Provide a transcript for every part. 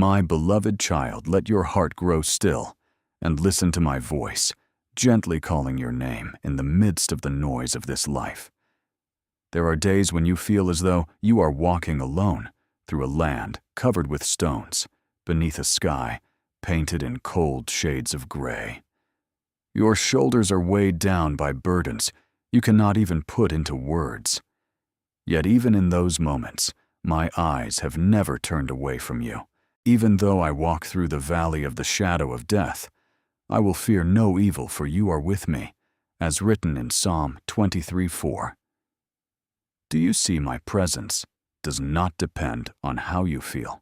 My beloved child, let your heart grow still and listen to my voice, gently calling your name in the midst of the noise of this life. There are days when you feel as though you are walking alone through a land covered with stones, beneath a sky painted in cold shades of gray. Your shoulders are weighed down by burdens you cannot even put into words. Yet even in those moments, my eyes have never turned away from you. Even though I walk through the valley of the shadow of death, I will fear no evil, for you are with me, as written in Psalm 23:4. Do you see my presence does not depend on how you feel?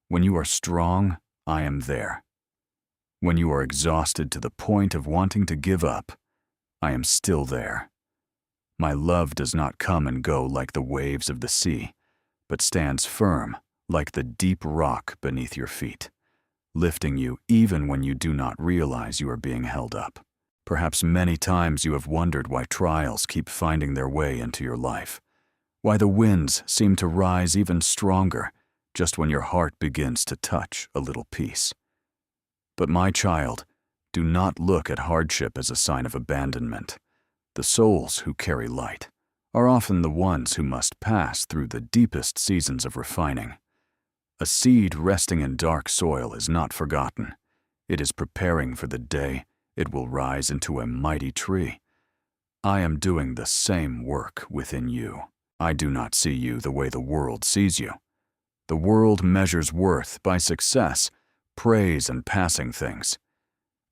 When you are strong, I am there. When you are exhausted to the point of wanting to give up, I am still there. My love does not come and go like the waves of the sea, but stands firm like the deep rock beneath your feet, lifting you even when you do not realize you are being held up. Perhaps many times you have wondered why trials keep finding their way into your life, why the winds seem to rise even stronger just when your heart begins to touch a little peace. But my child, do not look at hardship as a sign of abandonment. The souls who carry light are often the ones who must pass through the deepest seasons of refining. A seed resting in dark soil is not forgotten. It is preparing for the day it will rise into a mighty tree. I am doing the same work within you. I do not see you the way the world sees you. The world measures worth by success, praise, and passing things.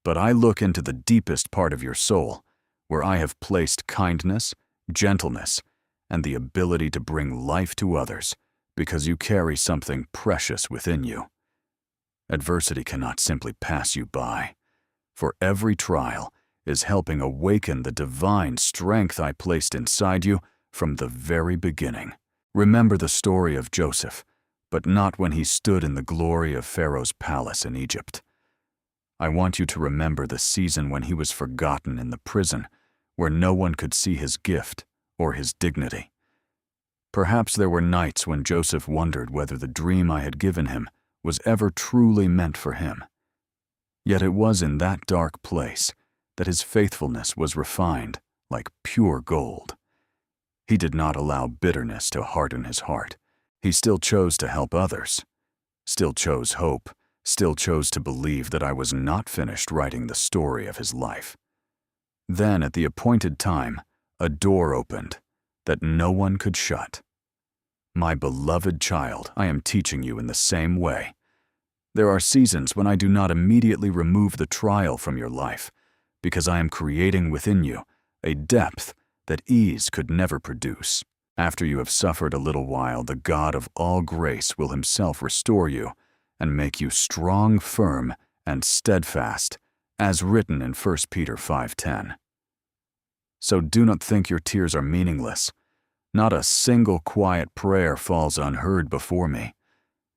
But I look into the deepest part of your soul, where I have placed kindness, gentleness, and the ability to bring life to others, because you carry something precious within you. Adversity cannot simply pass you by, for every trial is helping awaken the divine strength I placed inside you from the very beginning. Remember the story of Joseph, but not when he stood in the glory of Pharaoh's palace in Egypt. I want you to remember the season when he was forgotten in the prison, where no one could see his gift or his dignity. Perhaps there were nights when Joseph wondered whether the dream I had given him was ever truly meant for him. Yet it was in that dark place that his faithfulness was refined like pure gold. He did not allow bitterness to harden his heart. He still chose to help others, still chose hope, still chose to believe that I was not finished writing the story of his life. Then, at the appointed time, a door opened that no one could shut. My beloved child, I am teaching you in the same way. There are seasons when I do not immediately remove the trial from your life, because I am creating within you a depth that ease could never produce. After you have suffered a little while, the God of all grace will himself restore you and make you strong, firm, and steadfast, as written in 1 Peter 5:10. So do not think your tears are meaningless. Not a single quiet prayer falls unheard before me.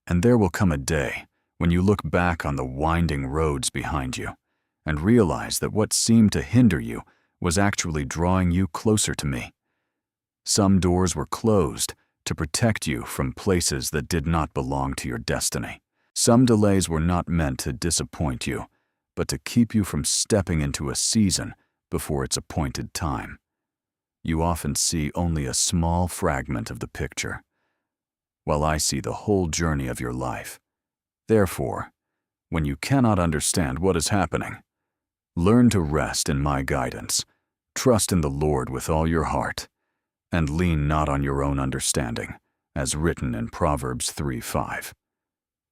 And there will come a day when you look back on the winding roads behind you and realize that what seemed to hinder you was actually drawing you closer to me. Some doors were closed to protect you from places that did not belong to your destiny. Some delays were not meant to disappoint you, but to keep you from stepping into a season before its appointed time. You often see only a small fragment of the picture, while I see the whole journey of your life. Therefore, when you cannot understand what is happening, learn to rest in my guidance, trust in the Lord with all your heart, and lean not on your own understanding, as written in Proverbs 3:5.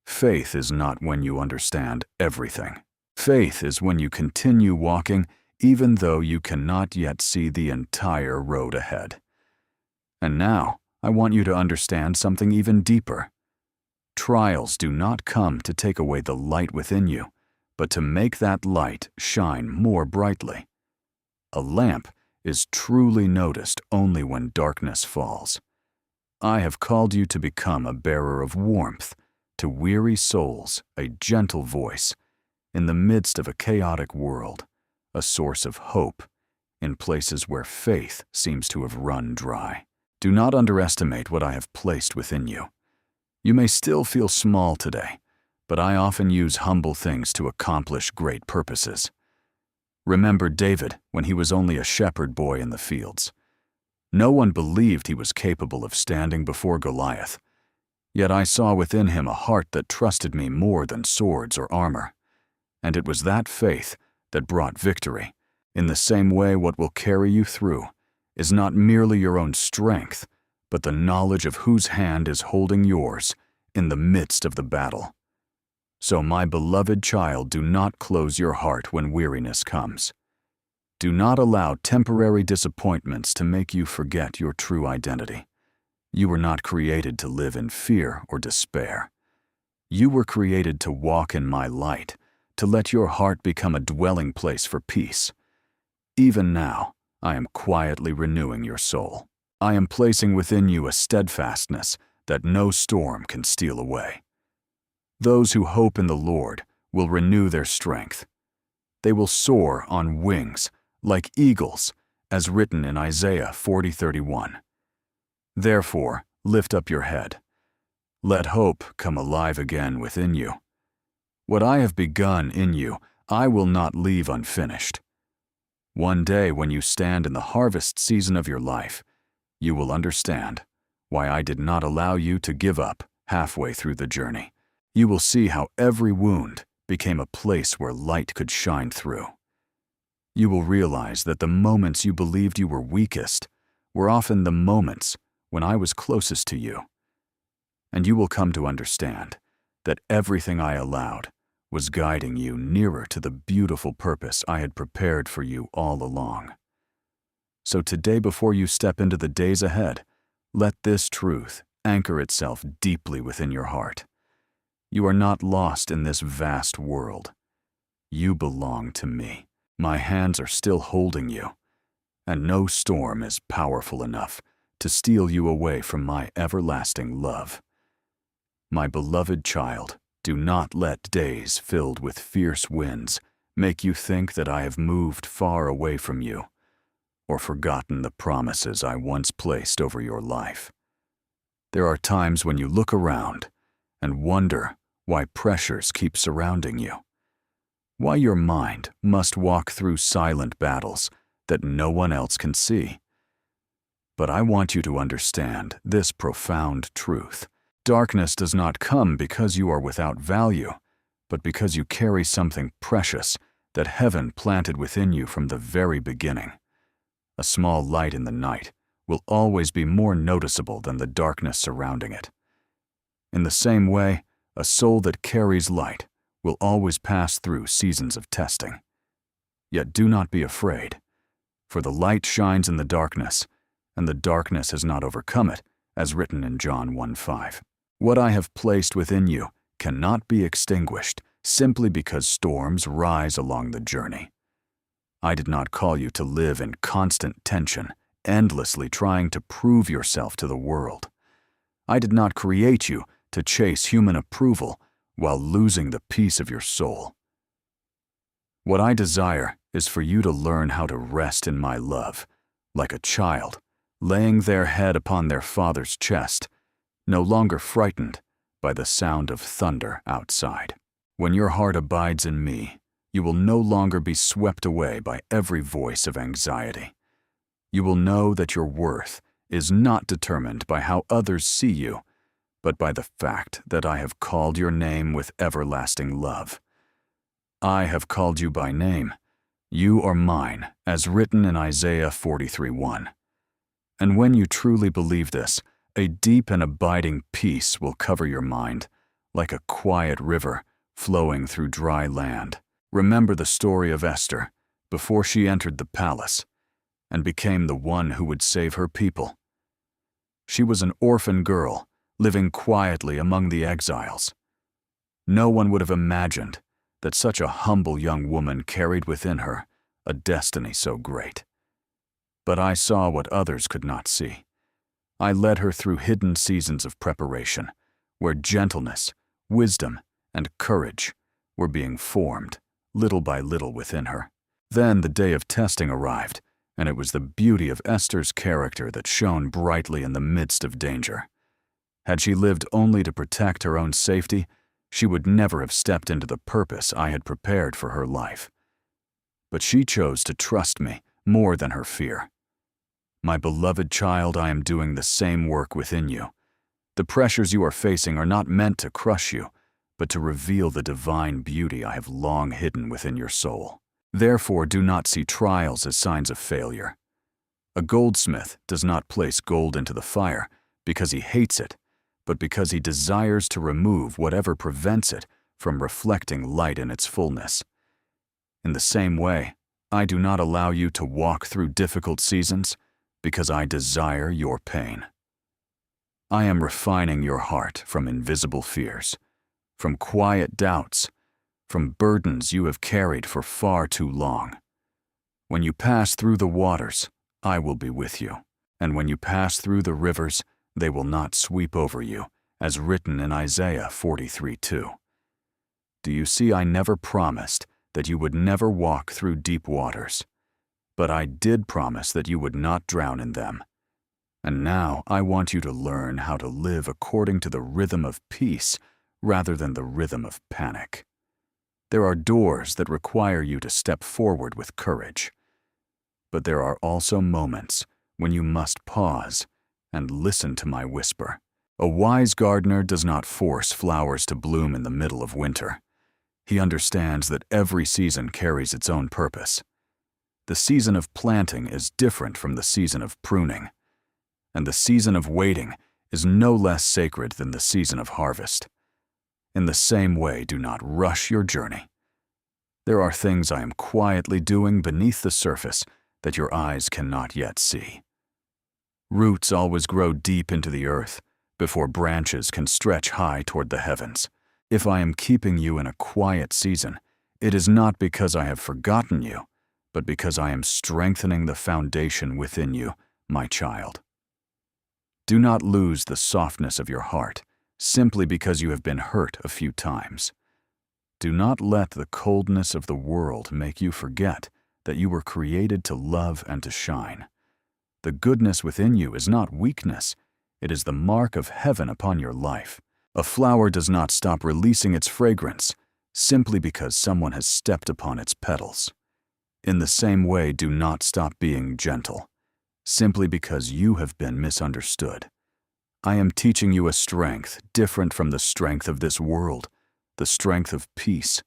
Faith is not when you understand everything. Faith is when you continue walking even though you cannot yet see the entire road ahead. And now, I want you to understand something even deeper. Trials do not come to take away the light within you, but to make that light shine more brightly. A lamp is truly noticed only when darkness falls. I have called you to become a bearer of warmth, to weary souls, a gentle voice, in the midst of a chaotic world, a source of hope, in places where faith seems to have run dry. Do not underestimate what I have placed within you. You may still feel small today, but I often use humble things to accomplish great purposes. Remember David when he was only a shepherd boy in the fields. No one believed he was capable of standing before Goliath, yet I saw within him a heart that trusted me more than swords or armor. And it was that faith that brought victory. In the same way, what will carry you through is not merely your own strength, but the knowledge of whose hand is holding yours in the midst of the battle. So, my beloved child, do not close your heart when weariness comes. Do not allow temporary disappointments to make you forget your true identity. You were not created to live in fear or despair. You were created to walk in my light, to let your heart become a dwelling place for peace. Even now, I am quietly renewing your soul. I am placing within you a steadfastness that no storm can steal away. Those who hope in the Lord will renew their strength. They will soar on wings like eagles, as written in Isaiah 40:31. Therefore, lift up your head. Let hope come alive again within you. What I have begun in you, I will not leave unfinished. One day when you stand in the harvest season of your life, you will understand why I did not allow you to give up halfway through the journey. You will see how every wound became a place where light could shine through. You will realize that the moments you believed you were weakest were often the moments when I was closest to you. And you will come to understand that everything I allowed was guiding you nearer to the beautiful purpose I had prepared for you all along. So today, before you step into the days ahead, let this truth anchor itself deeply within your heart. You are not lost in this vast world. You belong to me. My hands are still holding you, and no storm is powerful enough to steal you away from my everlasting love. My beloved child, do not let days filled with fierce winds make you think that I have moved far away from you or forgotten the promises I once placed over your life. There are times when you look around and wonder why pressures keep surrounding you, why your mind must walk through silent battles that no one else can see. But I want you to understand this profound truth. Darkness does not come because you are without value, but because you carry something precious that heaven planted within you from the very beginning. A small light in the night will always be more noticeable than the darkness surrounding it. In the same way, a soul that carries light will always pass through seasons of testing. Yet do not be afraid, for the light shines in the darkness, and the darkness has not overcome it, as written in John 1:5. What I have placed within you cannot be extinguished simply because storms rise along the journey. I did not call you to live in constant tension, endlessly trying to prove yourself to the world. I did not create you to chase human approval while losing the peace of your soul. What I desire is for you to learn how to rest in my love, like a child, laying their head upon their father's chest, no longer frightened by the sound of thunder outside. When your heart abides in me, you will no longer be swept away by every voice of anxiety. You will know that your worth is not determined by how others see you, but by the fact that I have called your name with everlasting love. I have called you by name. You are mine, as written in Isaiah 43:1. And when you truly believe this, a deep and abiding peace will cover your mind, like a quiet river flowing through dry land. Remember the story of Esther before she entered the palace and became the one who would save her people. She was an orphan girl living quietly among the exiles. No one would have imagined that such a humble young woman carried within her a destiny so great. But I saw what others could not see. I led her through hidden seasons of preparation, where gentleness, wisdom, and courage were being formed, little by little within her. Then the day of testing arrived, and it was the beauty of Esther's character that shone brightly in the midst of danger. Had she lived only to protect her own safety, she would never have stepped into the purpose I had prepared for her life. But she chose to trust me more than her fear. My beloved child, I am doing the same work within you. The pressures you are facing are not meant to crush you, but to reveal the divine beauty I have long hidden within your soul. Therefore, do not see trials as signs of failure. A goldsmith does not place gold into the fire because he hates it, but because he desires to remove whatever prevents it from reflecting light in its fullness. In the same way, I do not allow you to walk through difficult seasons because I desire your pain. I am refining your heart from invisible fears, from quiet doubts, from burdens you have carried for far too long. When you pass through the waters, I will be with you, and when you pass through the rivers, they will not sweep over you, as written in Isaiah 43:2. Do you see, I never promised that you would never walk through deep waters, but I did promise that you would not drown in them. And now I want you to learn how to live according to the rhythm of peace rather than the rhythm of panic. There are doors that require you to step forward with courage, but there are also moments when you must pause and listen to my whisper. A wise gardener does not force flowers to bloom in the middle of winter. He understands that every season carries its own purpose. The season of planting is different from the season of pruning, and the season of waiting is no less sacred than the season of harvest. In the same way, do not rush your journey. There are things I am quietly doing beneath the surface that your eyes cannot yet see. Roots always grow deep into the earth before branches can stretch high toward the heavens. If I am keeping you in a quiet season, it is not because I have forgotten you, but because I am strengthening the foundation within you, my child. Do not lose the softness of your heart simply because you have been hurt a few times. Do not let the coldness of the world make you forget that you were created to love and to shine. The goodness within you is not weakness, it is the mark of heaven upon your life. A flower does not stop releasing its fragrance simply because someone has stepped upon its petals. In the same way, do not stop being gentle simply because you have been misunderstood. I am teaching you a strength different from the strength of this world, the strength of peace,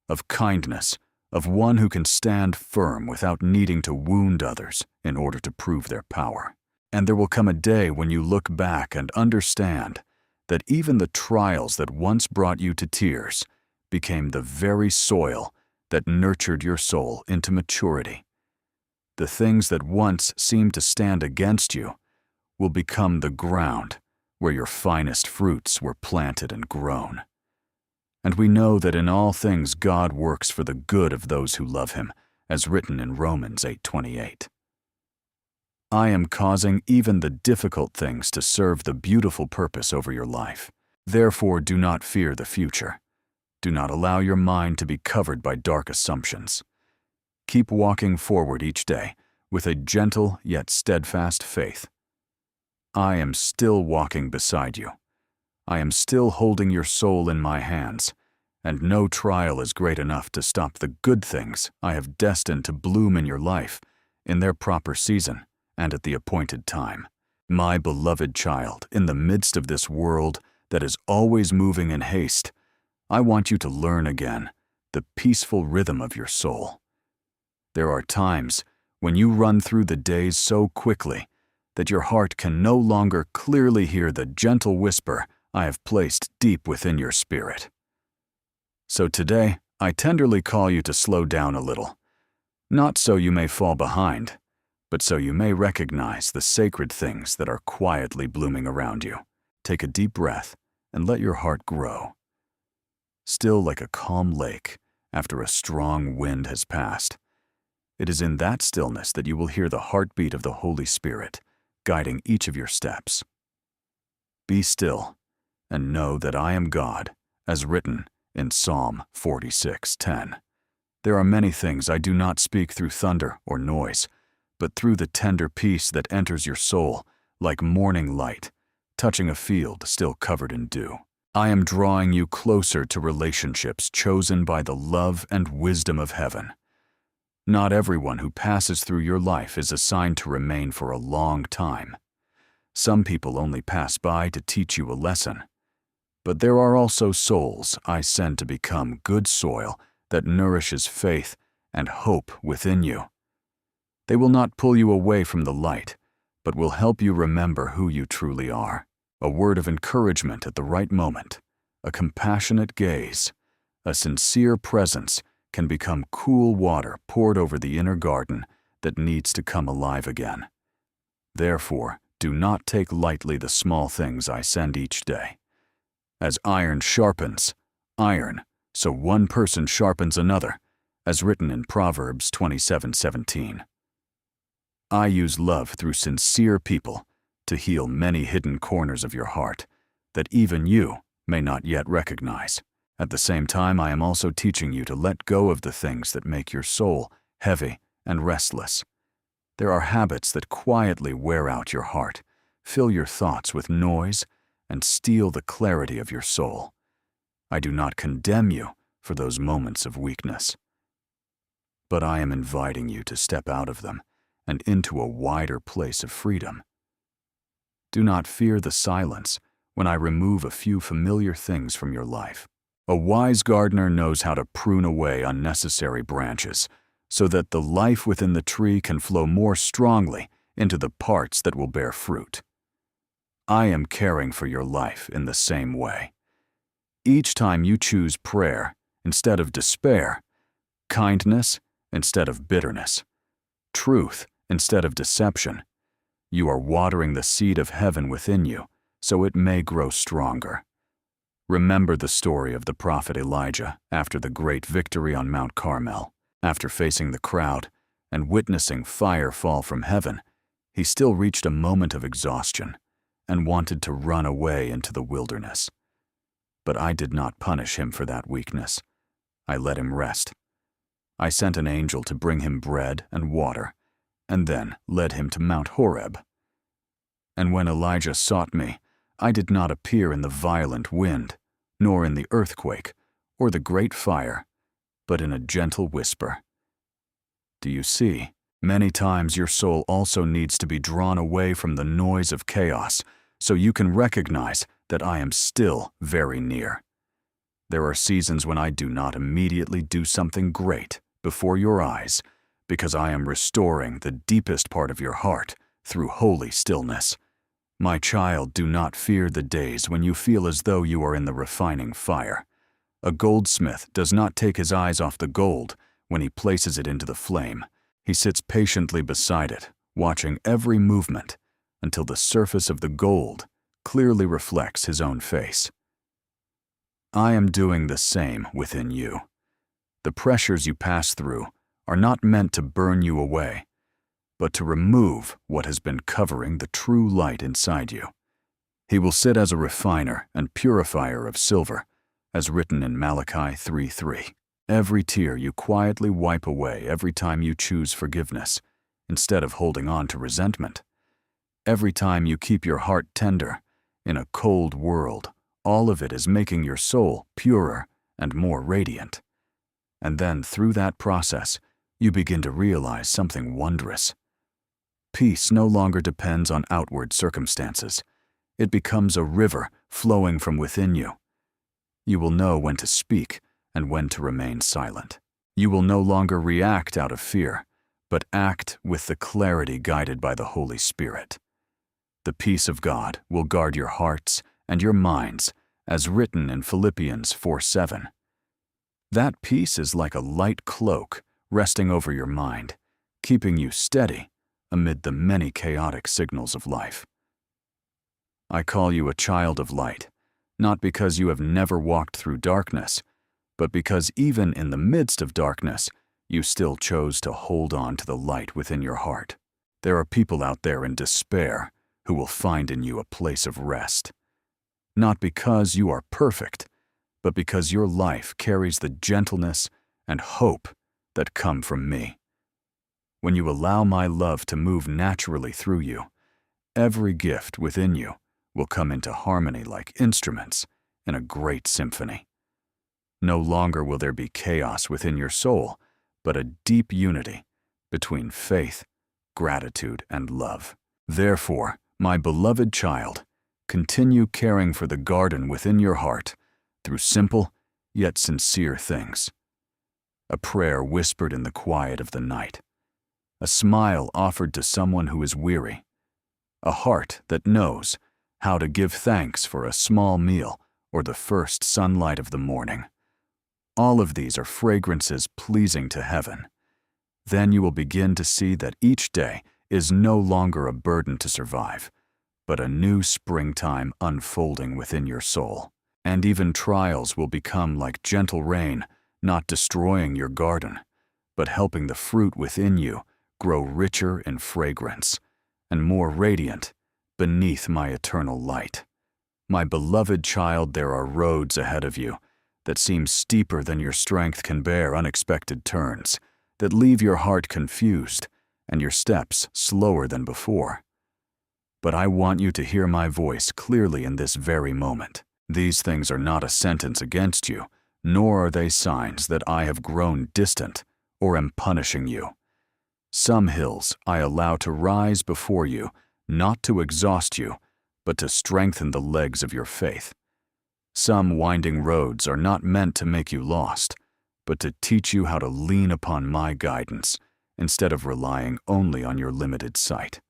of kindness, of one who can stand firm without needing to wound others in order to prove their power. And there will come a day when you look back and understand that even the trials that once brought you to tears became the very soil that nurtured your soul into maturity. The things that once seemed to stand against you will become the ground where your finest fruits were planted and grown. And we know that in all things God works for the good of those who love him, as written in Romans 8:28. I am causing even the difficult things to serve the beautiful purpose over your life. Therefore, do not fear the future. Do not allow your mind to be covered by dark assumptions. Keep walking forward each day with a gentle yet steadfast faith. I am still walking beside you. I am still holding your soul in my hands, and no trial is great enough to stop the good things I have destined to bloom in your life in their proper season and at the appointed time. My beloved child, in the midst of this world that is always moving in haste, I want you to learn again the peaceful rhythm of your soul. There are times when you run through the days so quickly that your heart can no longer clearly hear the gentle whisper I have placed deep within your spirit. So today, I tenderly call you to slow down a little, not so you may fall behind, but so you may recognize the sacred things that are quietly blooming around you. Take a deep breath and let your heart grow. Still like a calm lake after a strong wind has passed, it is in that stillness that you will hear the heartbeat of the Holy Spirit guiding each of your steps. Be still and know that I am God, as written in Psalm 46:10. There are many things I do not speak through thunder or noise, but through the tender peace that enters your soul like morning light, touching a field still covered in dew. I am drawing you closer to relationships chosen by the love and wisdom of heaven. Not everyone who passes through your life is assigned to remain for a long time. Some people only pass by to teach you a lesson. But there are also souls I send to become good soil that nourishes faith and hope within you. They will not pull you away from the light, but will help you remember who you truly are. A word of encouragement at the right moment, a compassionate gaze, a sincere presence can become cool water poured over the inner garden that needs to come alive again. Therefore, do not take lightly the small things I send each day. As iron sharpens iron, so one person sharpens another, as written in Proverbs 27:17. I use love through sincere people to heal many hidden corners of your heart that even you may not yet recognize. At the same time, I am also teaching you to let go of the things that make your soul heavy and restless. There are habits that quietly wear out your heart, fill your thoughts with noise, and steal the clarity of your soul. I do not condemn you for those moments of weakness, but I am inviting you to step out of them and into a wider place of freedom. Do not fear the silence when I remove a few familiar things from your life. A wise gardener knows how to prune away unnecessary branches so that the life within the tree can flow more strongly into the parts that will bear fruit. I am caring for your life in the same way. Each time you choose prayer instead of despair, kindness instead of bitterness, truth instead of deception, you are watering the seed of heaven within you so it may grow stronger. Remember the story of the prophet Elijah after the great victory on Mount Carmel. After facing the crowd and witnessing fire fall from heaven, he still reached a moment of exhaustion and wanted to run away into the wilderness. But I did not punish him for that weakness. I let him rest. I sent an angel to bring him bread and water, and then led him to Mount Horeb. And when Elijah sought me, I did not appear in the violent wind, nor in the earthquake, or the great fire, but in a gentle whisper. Do you see? Many times your soul also needs to be drawn away from the noise of chaos, so you can recognize that I am still very near. There are seasons when I do not immediately do something great before your eyes, because I am restoring the deepest part of your heart through holy stillness. My child, do not fear the days when you feel as though you are in the refining fire. A goldsmith does not take his eyes off the gold when he places it into the flame. He sits patiently beside it, watching every movement until the surface of the gold clearly reflects his own face. I am doing the same within you. The pressures you pass through are not meant to burn you away, but to remove what has been covering the true light inside you. He will sit as a refiner and purifier of silver, as written in Malachi 3:3. Every tear you quietly wipe away every time you choose forgiveness, instead of holding on to resentment. Every time you keep your heart tender in a cold world, all of it is making your soul purer and more radiant. And then through that process, you begin to realize something wondrous. Peace no longer depends on outward circumstances. It becomes a river flowing from within you. You will know when to speak and when to remain silent. You will no longer react out of fear, but act with the clarity guided by the Holy Spirit. The peace of God will guard your hearts and your minds, as written in Philippians 4:7. That peace is like a light cloak resting over your mind, keeping you steady amid the many chaotic signals of life. I call you a child of light, not because you have never walked through darkness, but because even in the midst of darkness, you still chose to hold on to the light within your heart. There are people out there in despair who will find in you a place of rest. Not because you are perfect, but because your life carries the gentleness and hope that come from me. When you allow my love to move naturally through you, every gift within you will come into harmony like instruments in a great symphony. No longer will there be chaos within your soul, but a deep unity between faith, gratitude, and love. Therefore, my beloved child, continue caring for the garden within your heart through simple yet sincere things. A prayer whispered in the quiet of the night, a smile offered to someone who is weary, a heart that knows how to give thanks for a small meal or the first sunlight of the morning. All of these are fragrances pleasing to heaven. Then you will begin to see that each day is no longer a burden to survive, but a new springtime unfolding within your soul. And even trials will become like gentle rain, not destroying your garden, but helping the fruit within you grow richer in fragrance and more radiant beneath my eternal light. My beloved child, there are roads ahead of you that seem steeper than your strength can bear, unexpected turns that leave your heart confused and your steps slower than before. But I want you to hear my voice clearly in this very moment. These things are not a sentence against you, nor are they signs that I have grown distant or am punishing you. Some hills I allow to rise before you, not to exhaust you, but to strengthen the legs of your faith. Some winding roads are not meant to make you lost, but to teach you how to lean upon my guidance instead of relying only on your limited sight.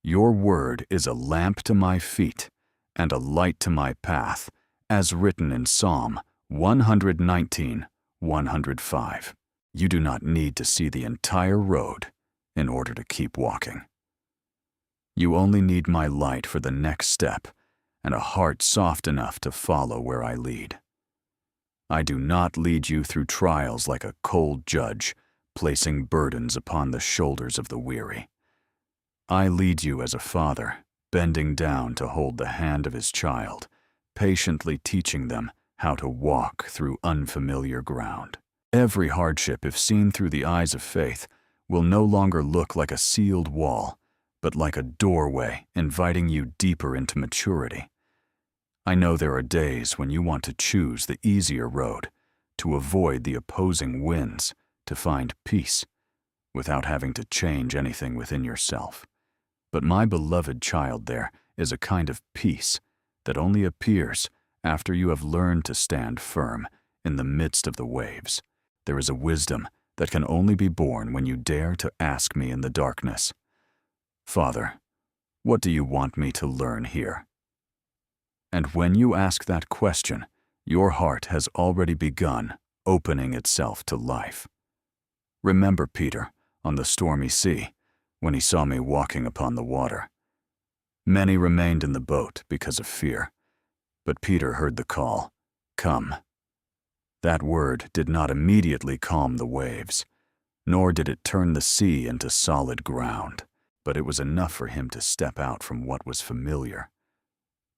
Your word is a lamp to my feet and a light to my path, as written in Psalm 119:105. You do not need to see the entire road in order to keep walking. You only need my light for the next step and a heart soft enough to follow where I lead. I do not lead you through trials like a cold judge, placing burdens upon the shoulders of the weary. I lead you as a father, bending down to hold the hand of his child, patiently teaching them how to walk through unfamiliar ground. Every hardship, if seen through the eyes of faith, will no longer look like a sealed wall, but like a doorway inviting you deeper into maturity. I know there are days when you want to choose the easier road, to avoid the opposing winds, to find peace, without having to change anything within yourself. But my beloved child, there is a kind of peace that only appears after you have learned to stand firm in the midst of the waves. There is a wisdom that can only be born when you dare to ask me in the darkness, "Father, what do you want me to learn here?" And when you ask that question, your heart has already begun opening itself to life. Remember Peter on the stormy sea, when he saw me walking upon the water. Many remained in the boat because of fear, but Peter heard the call, "Come." That word did not immediately calm the waves, nor did it turn the sea into solid ground, but it was enough for him to step out from what was familiar.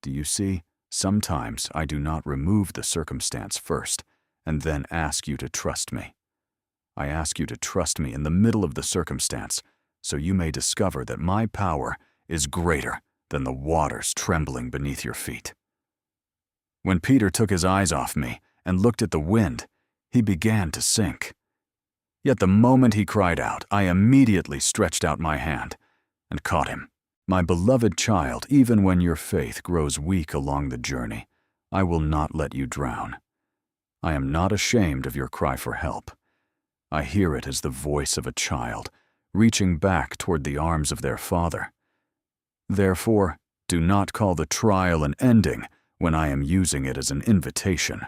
Do you see? Sometimes I do not remove the circumstance first and then ask you to trust me. I ask you to trust me in the middle of the circumstance so you may discover that my power is greater than the waters trembling beneath your feet. When Peter took his eyes off me and looked at the wind, he began to sink. Yet the moment he cried out, I immediately stretched out my hand and caught him. My beloved child, even when your faith grows weak along the journey, I will not let you drown. I am not ashamed of your cry for help. I hear it as the voice of a child, reaching back toward the arms of their father. Therefore, do not call the trial an ending when I am using it as an invitation.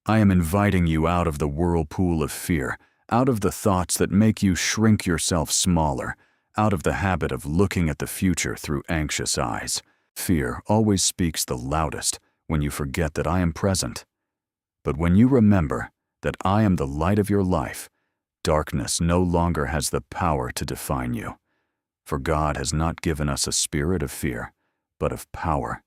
I am inviting you out of the whirlpool of fear, out of the thoughts that make you shrink yourself smaller, out of the habit of looking at the future through anxious eyes. Fear always speaks the loudest when you forget that I am present. But when you remember that I am the light of your life, darkness no longer has the power to define you. For God has not given us a spirit of fear, but of power,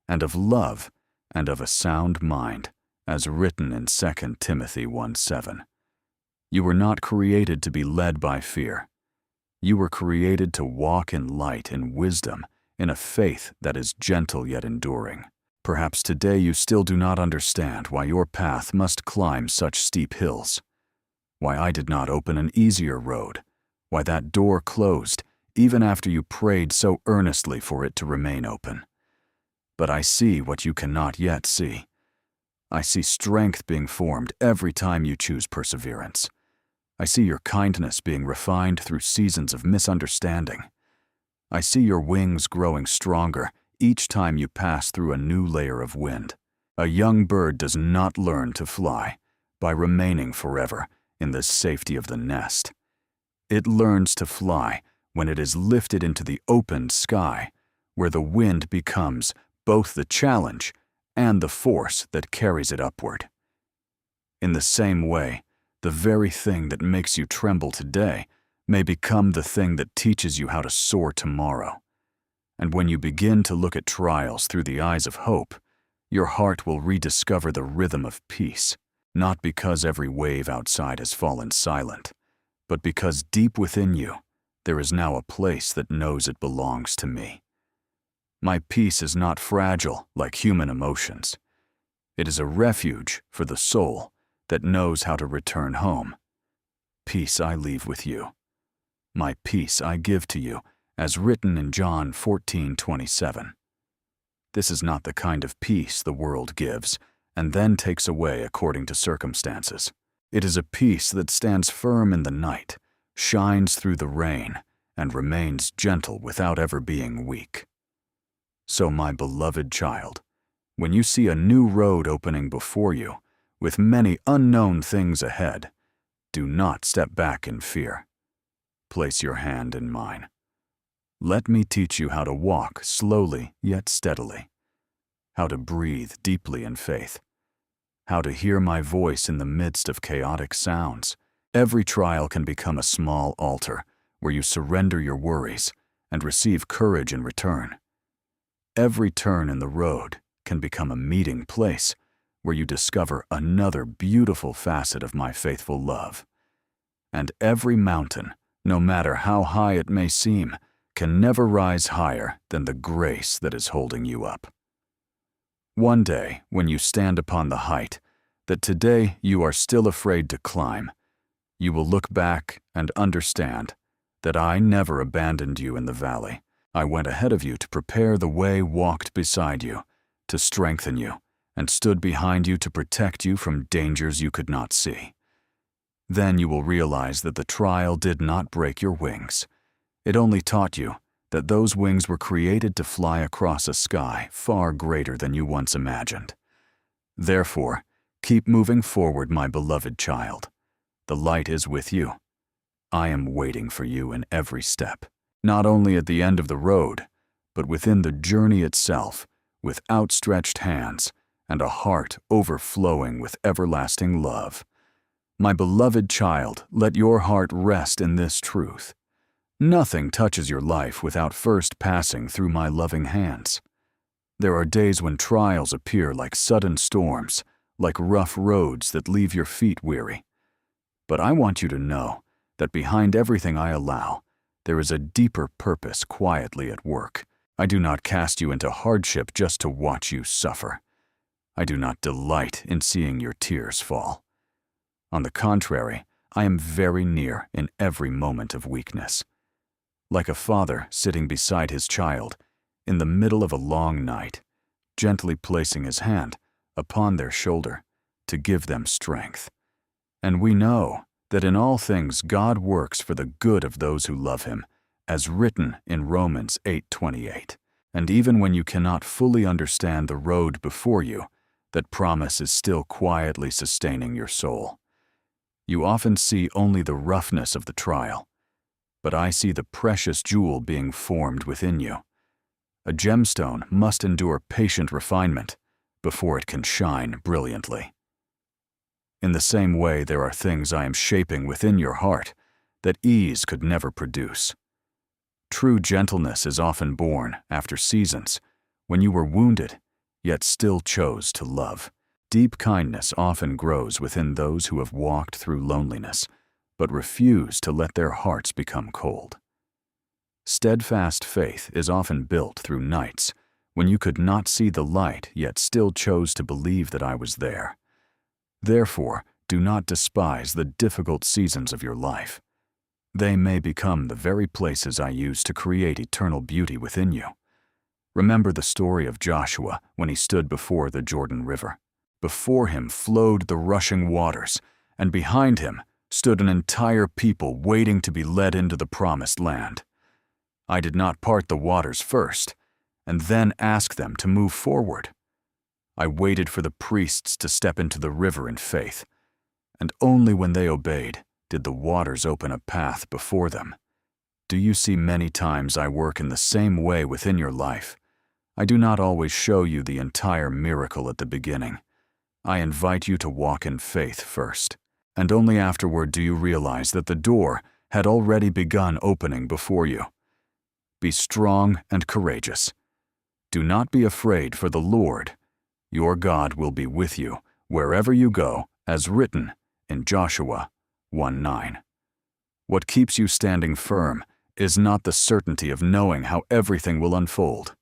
and of love, and of a sound mind, as written in 2 Timothy 1:7. You were not created to be led by fear. You were created to walk in light and wisdom in a faith that is gentle yet enduring. Perhaps today you still do not understand why your path must climb such steep hills, why I did not open an easier road, why that door closed even after you prayed so earnestly for it to remain open. But I see what you cannot yet see. I see strength being formed every time you choose perseverance. I see your kindness being refined through seasons of misunderstanding. I see your wings growing stronger each time you pass through a new layer of wind. A young bird does not learn to fly by remaining forever in the safety of the nest. It learns to fly when it is lifted into the opened sky, where the wind becomes both the challenge and the force that carries it upward. In the same way, the very thing that makes you tremble today may become the thing that teaches you how to soar tomorrow. And when you begin to look at trials through the eyes of hope, your heart will rediscover the rhythm of peace, not because every wave outside has fallen silent, but because deep within you, there is now a place that knows it belongs to me. My peace is not fragile like human emotions. It is a refuge for the soul that knows how to return home. Peace I leave with you. My peace I give to you, as written in John 14:27. This is not the kind of peace the world gives and then takes away according to circumstances. It is a peace that stands firm in the night, shines through the rain, and remains gentle without ever being weak. So, my beloved child, when you see a new road opening before you, with many unknown things ahead, do not step back in fear. Place your hand in mine. Let me teach you how to walk slowly yet steadily, how to breathe deeply in faith, how to hear my voice in the midst of chaotic sounds. Every trial can become a small altar where you surrender your worries and receive courage in return. Every turn in the road can become a meeting place where you discover another beautiful facet of my faithful love. And every mountain, no matter how high it may seem, can never rise higher than the grace that is holding you up. One day, when you stand upon the height that today you are still afraid to climb, you will look back and understand that I never abandoned you in the valley. I went ahead of you to prepare the way, walked beside you, to strengthen you, and stood behind you to protect you from dangers you could not see. Then you will realize that the trial did not break your wings. It only taught you that those wings were created to fly across a sky far greater than you once imagined. Therefore, keep moving forward, my beloved child. The light is with you. I am waiting for you in every step, not only at the end of the road, but within the journey itself, with outstretched hands and a heart overflowing with everlasting love. My beloved child, let your heart rest in this truth. Nothing touches your life without first passing through my loving hands. There are days when trials appear like sudden storms, like rough roads that leave your feet weary. But I want you to know that behind everything I allow, there is a deeper purpose quietly at work. I do not cast you into hardship just to watch you suffer. I do not delight in seeing your tears fall. On the contrary, I am very near in every moment of weakness. Like a father sitting beside his child in the middle of a long night, gently placing his hand upon their shoulder to give them strength. And we know that in all things God works for the good of those who love him, as written in Romans 8:28. And even when you cannot fully understand the road before you, that promise is still quietly sustaining your soul. You often see only the roughness of the trial, but I see the precious jewel being formed within you. A gemstone must endure patient refinement before it can shine brilliantly. In the same way, there are things I am shaping within your heart that ease could never produce. True gentleness is often born after seasons when you were wounded, yet still chose to love. Deep kindness often grows within those who have walked through loneliness, but refuse to let their hearts become cold. Steadfast faith is often built through nights when you could not see the light yet still chose to believe that I was there. Therefore, do not despise the difficult seasons of your life. They may become the very places I use to create eternal beauty within you. Remember the story of Joshua when he stood before the Jordan River. Before him flowed the rushing waters, and behind him stood an entire people waiting to be led into the promised land. I did not part the waters first, and then ask them to move forward. I waited for the priests to step into the river in faith, and only when they obeyed did the waters open a path before them. Do you see many times I work in the same way within your life? I do not always show you the entire miracle at the beginning. I invite you to walk in faith first, and only afterward do you realize that the door had already begun opening before you. Be strong and courageous. Do not be afraid, for the Lord, your God, will be with you wherever you go, as written in Joshua 1:9. What keeps you standing firm is not the certainty of knowing how everything will unfold,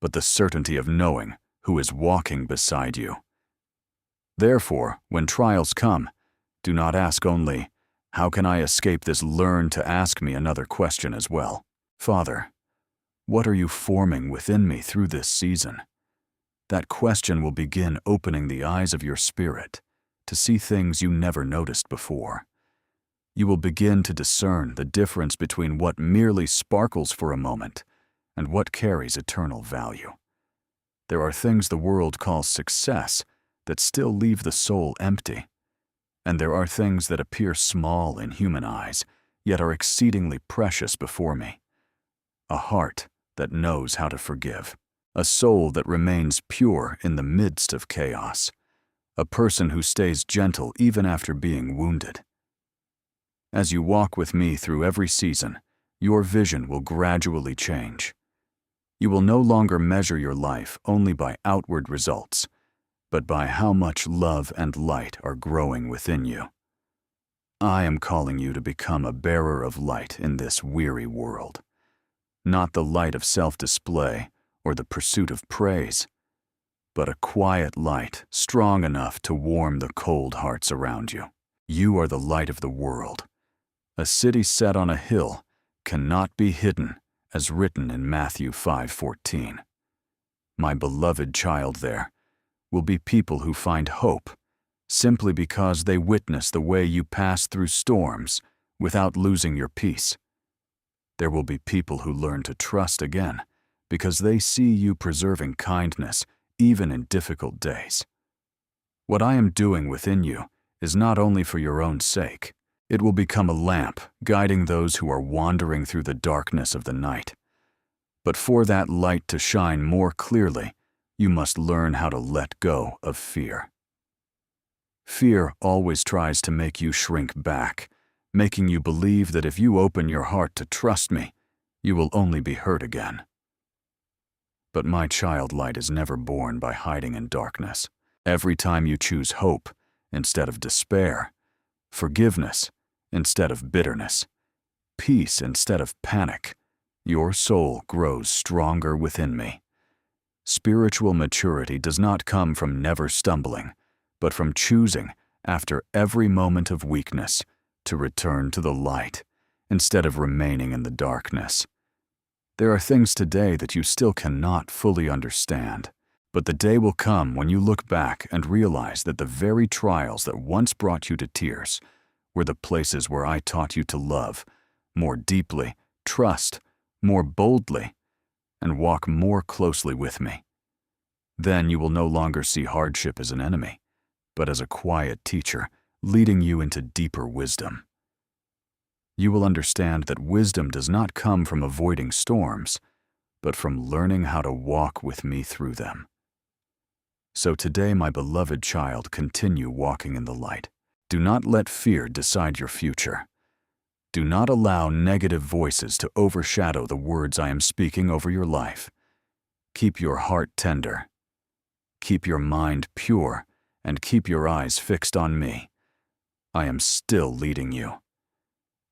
but the certainty of knowing who is walking beside you. Therefore, when trials come, do not ask only, "How can I escape this?" Learn to ask me another question as well. Father, what are you forming within me through this season? That question will begin opening the eyes of your spirit to see things you never noticed before. You will begin to discern the difference between what merely sparkles for a moment and what carries eternal value. There are things the world calls success that still leave the soul empty, and there are things that appear small in human eyes, yet are exceedingly precious before me. A heart that knows how to forgive, a soul that remains pure in the midst of chaos, a person who stays gentle even after being wounded. As you walk with me through every season, your vision will gradually change. You will no longer measure your life only by outward results, but by how much love and light are growing within you. I am calling you to become a bearer of light in this weary world, not the light of self-display or the pursuit of praise, but a quiet light strong enough to warm the cold hearts around you. You are the light of the world. A city set on a hill cannot be hidden, as written in Matthew 5:14. My beloved child, there will be people who find hope simply because they witness the way you pass through storms without losing your peace. There will be people who learn to trust again because they see you preserving kindness even in difficult days. What I am doing within you is not only for your own sake. It will become a lamp guiding those who are wandering through the darkness of the night. But for that light to shine more clearly, you must learn how to let go of fear. Fear always tries to make you shrink back, making you believe that if you open your heart to trust me, you will only be hurt again. But my child, light is never born by hiding in darkness. Every time you choose hope instead of despair, forgiveness instead of bitterness, peace instead of panic, your soul grows stronger within me. Spiritual maturity does not come from never stumbling, but from choosing, after every moment of weakness, to return to the light instead of remaining in the darkness. There are things today that you still cannot fully understand, but the day will come when you look back and realize that the very trials that once brought you to tears were the places where I taught you to love more deeply, trust more boldly, and walk more closely with me. Then you will no longer see hardship as an enemy, but as a quiet teacher leading you into deeper wisdom. You will understand that wisdom does not come from avoiding storms, but from learning how to walk with me through them. So today, my beloved child, continue walking in the light. Do not let fear decide your future. Do not allow negative voices to overshadow the words I am speaking over your life. Keep your heart tender. Keep your mind pure, and keep your eyes fixed on me. I am still leading you.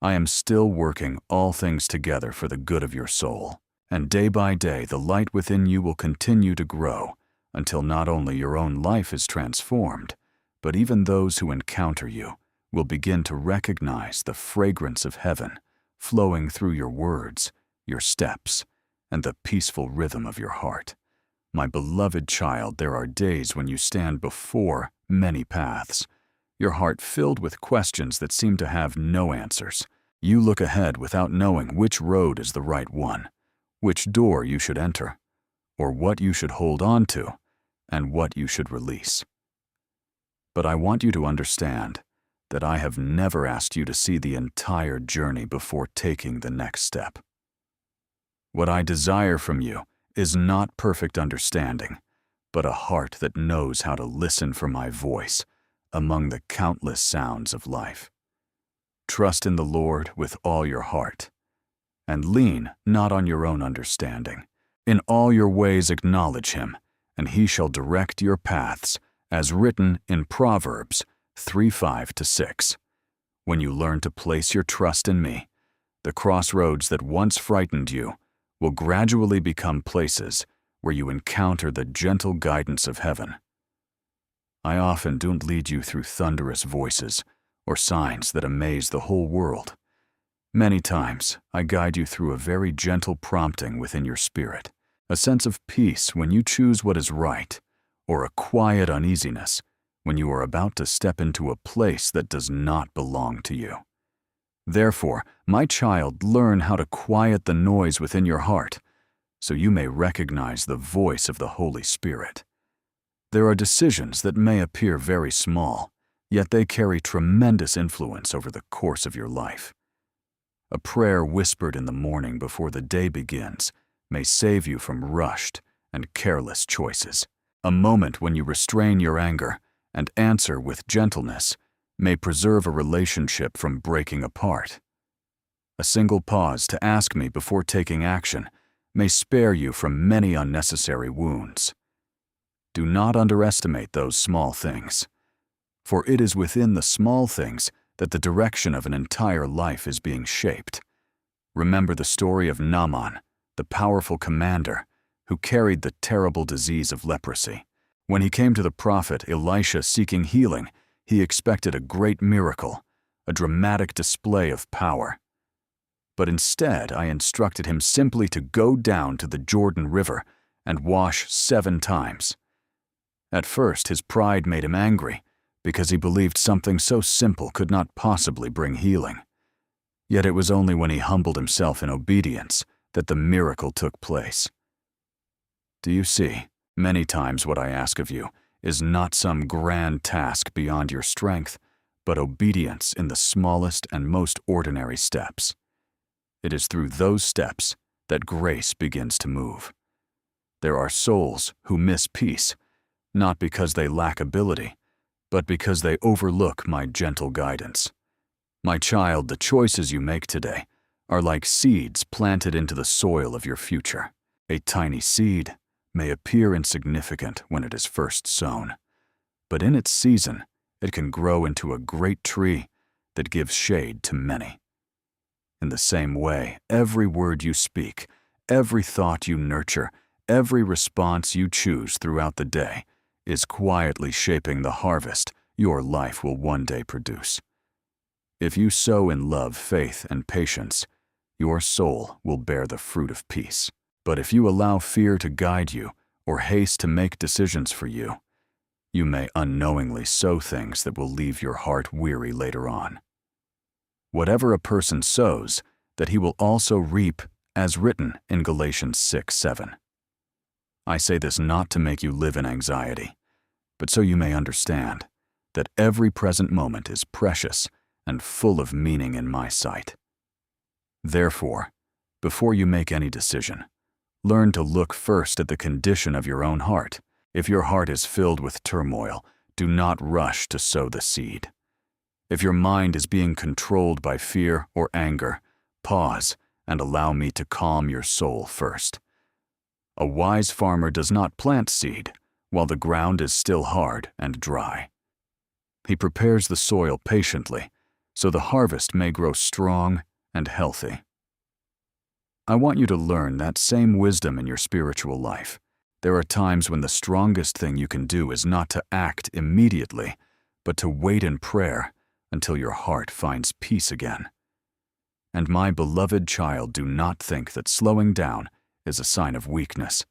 I am still working all things together for the good of your soul, and day by day the light within you will continue to grow until not only your own life is transformed, but even those who encounter you will begin to recognize the fragrance of heaven flowing through your words, your steps, and the peaceful rhythm of your heart. My beloved child, there are days when you stand before many paths, your heart filled with questions that seem to have no answers. You look ahead without knowing which road is the right one, which door you should enter, or what you should hold on to, and what you should release. But I want you to understand that I have never asked you to see the entire journey before taking the next step. What I desire from you is not perfect understanding, but a heart that knows how to listen for my voice among the countless sounds of life. Trust in the Lord with all your heart, and lean not on your own understanding. In all your ways acknowledge him, and he shall direct your paths, as written in Proverbs 3:5-6. When you learn to place your trust in me, the crossroads that once frightened you will gradually become places where you encounter the gentle guidance of heaven. I often don't lead you through thunderous voices or signs that amaze the whole world. Many times, I guide you through a very gentle prompting within your spirit, a sense of peace when you choose what is right, or a quiet uneasiness when you are about to step into a place that does not belong to you. Therefore, my child, learn how to quiet the noise within your heart, so you may recognize the voice of the Holy Spirit. There are decisions that may appear very small, yet they carry tremendous influence over the course of your life. A prayer whispered in the morning before the day begins may save you from rushed and careless choices. A moment when you restrain your anger and answer with gentleness may preserve a relationship from breaking apart. A single pause to ask me before taking action may spare you from many unnecessary wounds. Do not underestimate those small things, for it is within the small things that the direction of an entire life is being shaped. Remember the story of Naaman, the powerful commander who carried the terrible disease of leprosy. When he came to the prophet Elisha seeking healing, he expected a great miracle, a dramatic display of power. But instead, I instructed him simply to go down to the Jordan River and wash 7 times. At first, his pride made him angry because he believed something so simple could not possibly bring healing. Yet it was only when he humbled himself in obedience that the miracle took place. Do you see? Many times what I ask of you is not some grand task beyond your strength, but obedience in the smallest and most ordinary steps. It is through those steps that grace begins to move. There are souls who miss peace, not because they lack ability, but because they overlook my gentle guidance. My child, the choices you make today are like seeds planted into the soil of your future. A tiny seed may appear insignificant when it is first sown, but in its season, it can grow into a great tree that gives shade to many. In the same way, every word you speak, every thought you nurture, every response you choose throughout the day is quietly shaping the harvest your life will one day produce. If you sow in love, faith, and patience, your soul will bear the fruit of peace. But if you allow fear to guide you or haste to make decisions for you, you may unknowingly sow things that will leave your heart weary later on. Whatever a person sows, that he will also reap, as written in Galatians 6:7. I say this not to make you live in anxiety, but so you may understand that every present moment is precious and full of meaning in my sight. Therefore, before you make any decision, learn to look first at the condition of your own heart. If your heart is filled with turmoil, do not rush to sow the seed. If your mind is being controlled by fear or anger, pause and allow me to calm your soul first. A wise farmer does not plant seed while the ground is still hard and dry. He prepares the soil patiently so the harvest may grow strong and healthy. I want you to learn that same wisdom in your spiritual life. There are times when the strongest thing you can do is not to act immediately, but to wait in prayer until your heart finds peace again. And my beloved child, do not think that slowing down is a sign of weakness.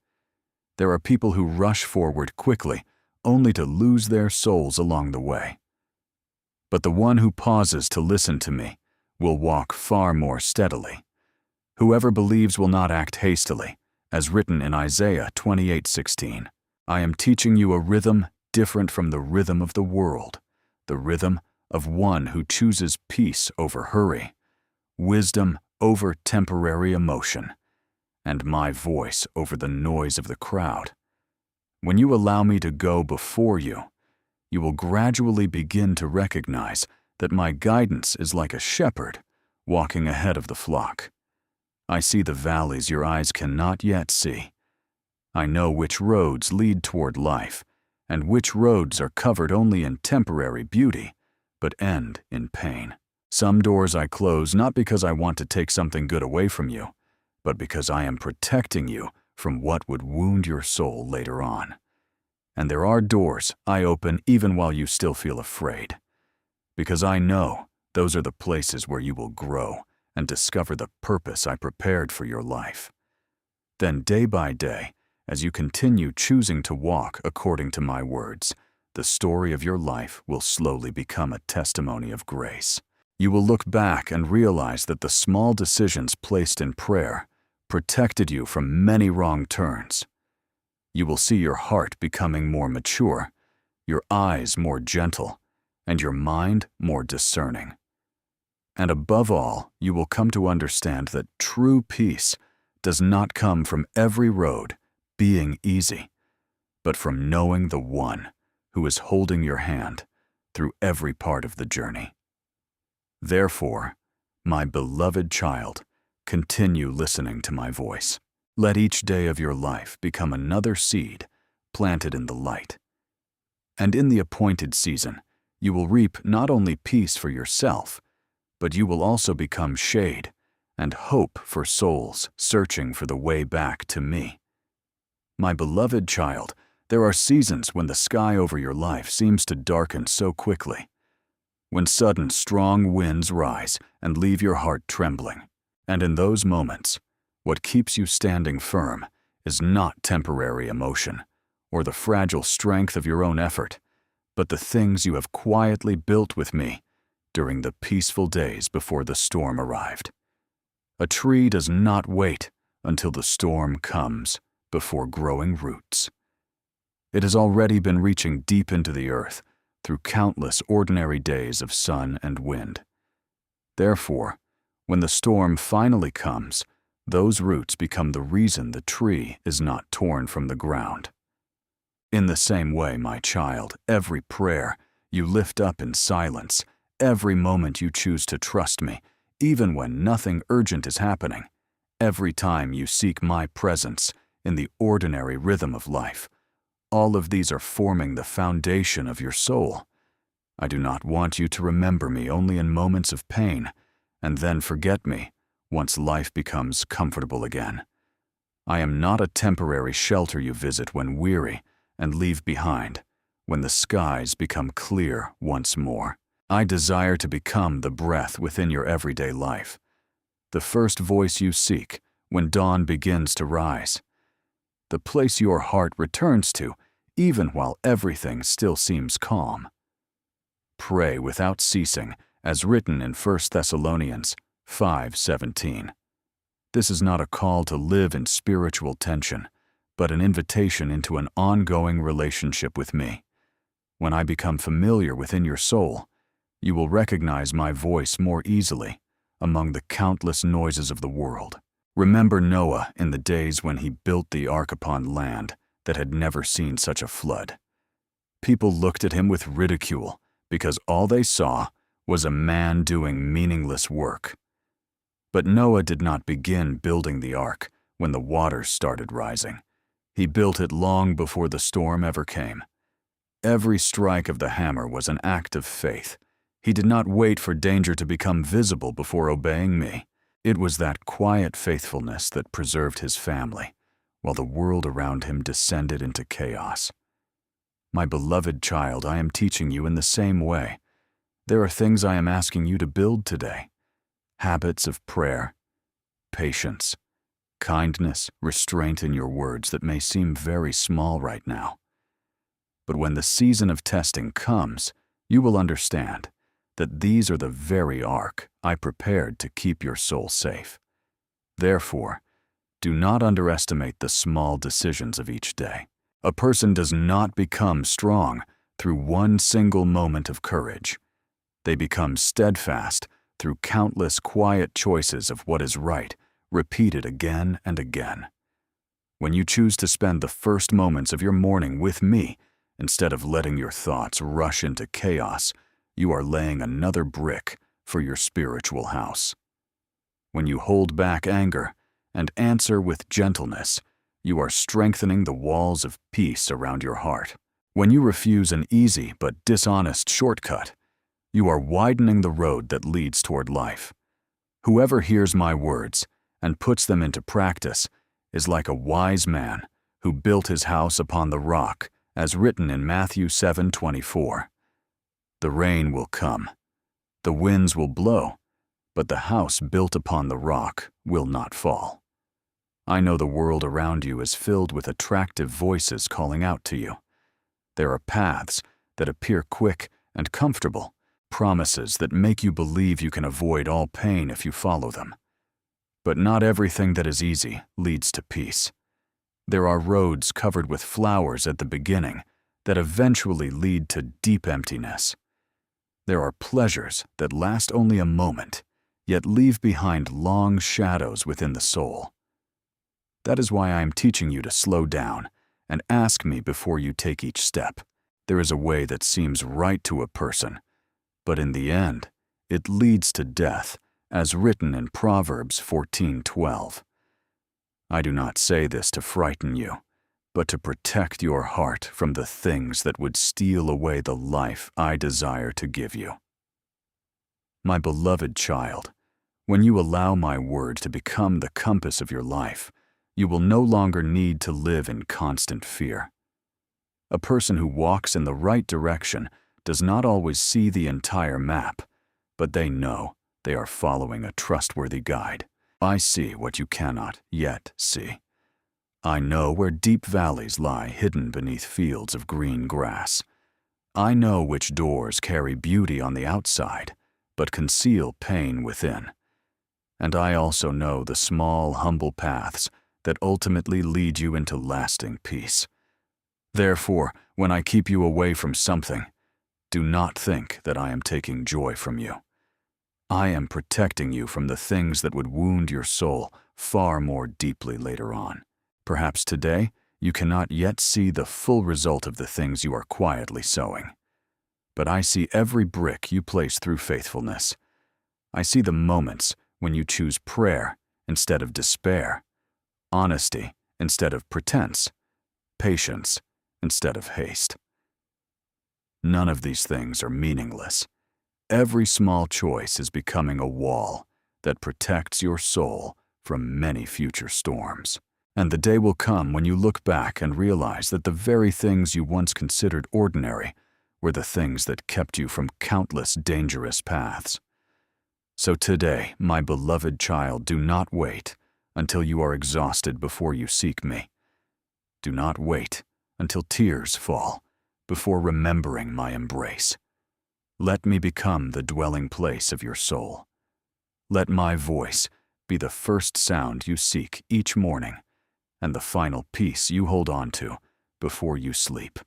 There are people who rush forward quickly, only to lose their souls along the way. But the one who pauses to listen to me will walk far more steadily. Whoever believes will not act hastily, as written in Isaiah 28:16. I am teaching you a rhythm different from the rhythm of the world, the rhythm of one who chooses peace over hurry, wisdom over temporary emotion, and my voice over the noise of the crowd. When you allow me to go before you, you will gradually begin to recognize that my guidance is like a shepherd walking ahead of the flock. I see the valleys your eyes cannot yet see. I know which roads lead toward life, and which roads are covered only in temporary beauty, but end in pain. Some doors I close not because I want to take something good away from you, but because I am protecting you from what would wound your soul later on. And there are doors I open even while you still feel afraid, because I know those are the places where you will grow and discover the purpose I prepared for your life. Then day by day, as you continue choosing to walk according to my words, the story of your life will slowly become a testimony of grace. You will look back and realize that the small decisions placed in prayer protected you from many wrong turns. You will see your heart becoming more mature, your eyes more gentle, and your mind more discerning. And above all, you will come to understand that true peace does not come from every road being easy, but from knowing the one who is holding your hand through every part of the journey. Therefore, my beloved child, continue listening to my voice. Let each day of your life become another seed planted in the light. And in the appointed season, you will reap not only peace for yourself, but you will also become shade and hope for souls searching for the way back to me. My beloved child, there are seasons when the sky over your life seems to darken so quickly, when sudden strong winds rise and leave your heart trembling. And in those moments, what keeps you standing firm is not temporary emotion or the fragile strength of your own effort, but the things you have quietly built with me during the peaceful days before the storm arrived. A tree does not wait until the storm comes before growing roots. It has already been reaching deep into the earth through countless ordinary days of sun and wind. Therefore, when the storm finally comes, those roots become the reason the tree is not torn from the ground. In the same way, my child, every prayer you lift up in silence, every moment you choose to trust me, even when nothing urgent is happening, every time you seek my presence in the ordinary rhythm of life, all of these are forming the foundation of your soul. I do not want you to remember me only in moments of pain and then forget me once life becomes comfortable again. I am not a temporary shelter you visit when weary and leave behind when the skies become clear once more. I desire to become the breath within your everyday life, the first voice you seek when dawn begins to rise, the place your heart returns to even while everything still seems calm. Pray without ceasing, as written in 1 Thessalonians 5:17. This is not a call to live in spiritual tension, but an invitation into an ongoing relationship with me. When I become familiar within your soul, you will recognize my voice more easily among the countless noises of the world. Remember Noah in the days when he built the ark upon land that had never seen such a flood. People looked at him with ridicule because all they saw was a man doing meaningless work. But Noah did not begin building the ark when the waters started rising. He built it long before the storm ever came. Every strike of the hammer was an act of faith, He did not wait for danger to become visible before obeying me. It was that quiet faithfulness that preserved his family, while the world around him descended into chaos. My beloved child, I am teaching you in the same way. There are things I am asking you to build today. Habits of prayer, patience, kindness, restraint in your words that may seem very small right now. But when the season of testing comes, you will understand that these are the very ark I prepared to keep your soul safe. Therefore, do not underestimate the small decisions of each day. A person does not become strong through one single moment of courage. They become steadfast through countless quiet choices of what is right, repeated again and again. When you choose to spend the first moments of your morning with me, instead of letting your thoughts rush into chaos, you are laying another brick for your spiritual house. When you hold back anger and answer with gentleness, you are strengthening the walls of peace around your heart. When you refuse an easy but dishonest shortcut, you are widening the road that leads toward life. Whoever hears my words and puts them into practice is like a wise man who built his house upon the rock, as written in Matthew 7:24. The rain will come, the winds will blow, but the house built upon the rock will not fall. I know the world around you is filled with attractive voices calling out to you. There are paths that appear quick and comfortable, promises that make you believe you can avoid all pain if you follow them. But not everything that is easy leads to peace. There are roads covered with flowers at the beginning that eventually lead to deep emptiness. There are pleasures that last only a moment, yet leave behind long shadows within the soul. That is why I am teaching you to slow down and ask me before you take each step. There is a way that seems right to a person, but in the end, it leads to death, as written in Proverbs 14:12. I do not say this to frighten you, but to protect your heart from the things that would steal away the life I desire to give you. My beloved child, when you allow my word to become the compass of your life, you will no longer need to live in constant fear. A person who walks in the right direction does not always see the entire map, but they know they are following a trustworthy guide. I see what you cannot yet see. I know where deep valleys lie hidden beneath fields of green grass. I know which doors carry beauty on the outside, but conceal pain within. And I also know the small, humble paths that ultimately lead you into lasting peace. Therefore, when I keep you away from something, do not think that I am taking joy from you. I am protecting you from the things that would wound your soul far more deeply later on. Perhaps today, you cannot yet see the full result of the things you are quietly sowing. But I see every brick you place through faithfulness. I see the moments when you choose prayer instead of despair, honesty instead of pretense, patience instead of haste. None of these things are meaningless. Every small choice is becoming a wall that protects your soul from many future storms. And the day will come when you look back and realize that the very things you once considered ordinary were the things that kept you from countless dangerous paths. So today, my beloved child, do not wait until you are exhausted before you seek me. Do not wait until tears fall before remembering my embrace. Let me become the dwelling place of your soul. Let my voice be the first sound you seek each morning and the final peace you hold on to before you sleep.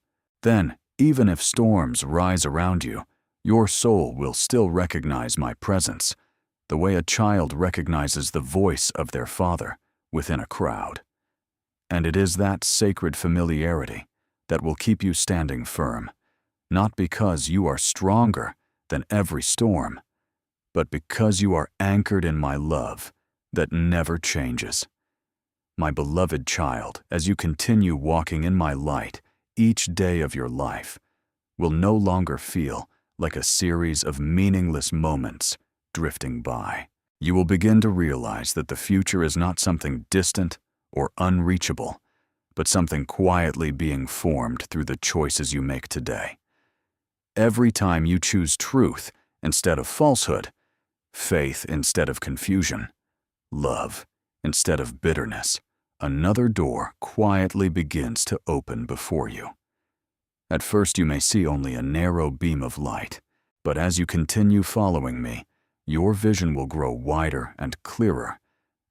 Then, even if storms rise around you, your soul will still recognize my presence, the way a child recognizes the voice of their father within a crowd. And it is that sacred familiarity that will keep you standing firm, not because you are stronger than every storm, but because you are anchored in my love that never changes. My beloved child, as you continue walking in my light each day of your life, will no longer feel like a series of meaningless moments drifting by. You will begin to realize that the future is not something distant or unreachable, but something quietly being formed through the choices you make today. Every time you choose truth instead of falsehood, faith instead of confusion, love instead of bitterness, another door quietly begins to open before you. At first you may see only a narrow beam of light, but as you continue following me, your vision will grow wider and clearer,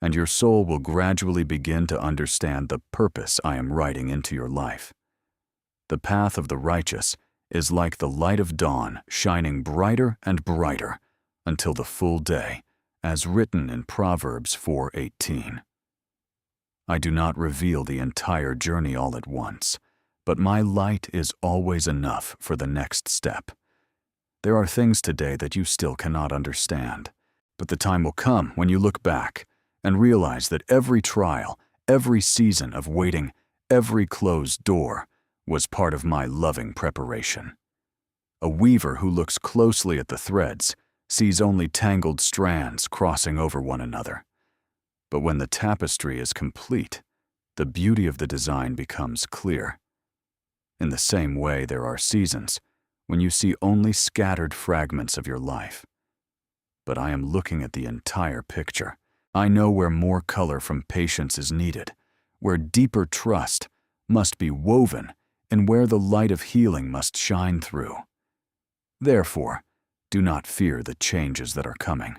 and your soul will gradually begin to understand the purpose I am writing into your life. The path of the righteous is like the light of dawn shining brighter and brighter until the full day, as written in Proverbs 4:18. I do not reveal the entire journey all at once, but my light is always enough for the next step. There are things today that you still cannot understand, but the time will come when you look back and realize that every trial, every season of waiting, every closed door was part of my loving preparation. A weaver who looks closely at the threads sees only tangled strands crossing over one another. But when the tapestry is complete, the beauty of the design becomes clear. In the same way, there are seasons when you see only scattered fragments of your life. But I am looking at the entire picture. I know where more color from patience is needed, where deeper trust must be woven, and where the light of healing must shine through. Therefore, do not fear the changes that are coming.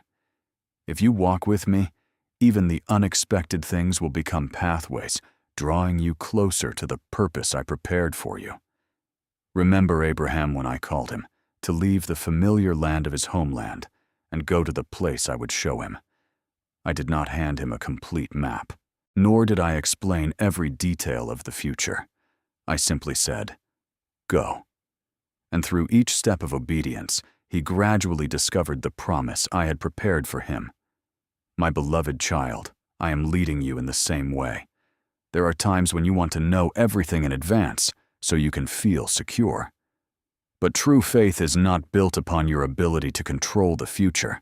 If you walk with me, even the unexpected things will become pathways, drawing you closer to the purpose I prepared for you. Remember Abraham when I called him to leave the familiar land of his homeland and go to the place I would show him. I did not hand him a complete map, nor did I explain every detail of the future. I simply said, "Go." And through each step of obedience, he gradually discovered the promise I had prepared for him. My beloved child, I am leading you in the same way. There are times when you want to know everything in advance so you can feel secure. But true faith is not built upon your ability to control the future.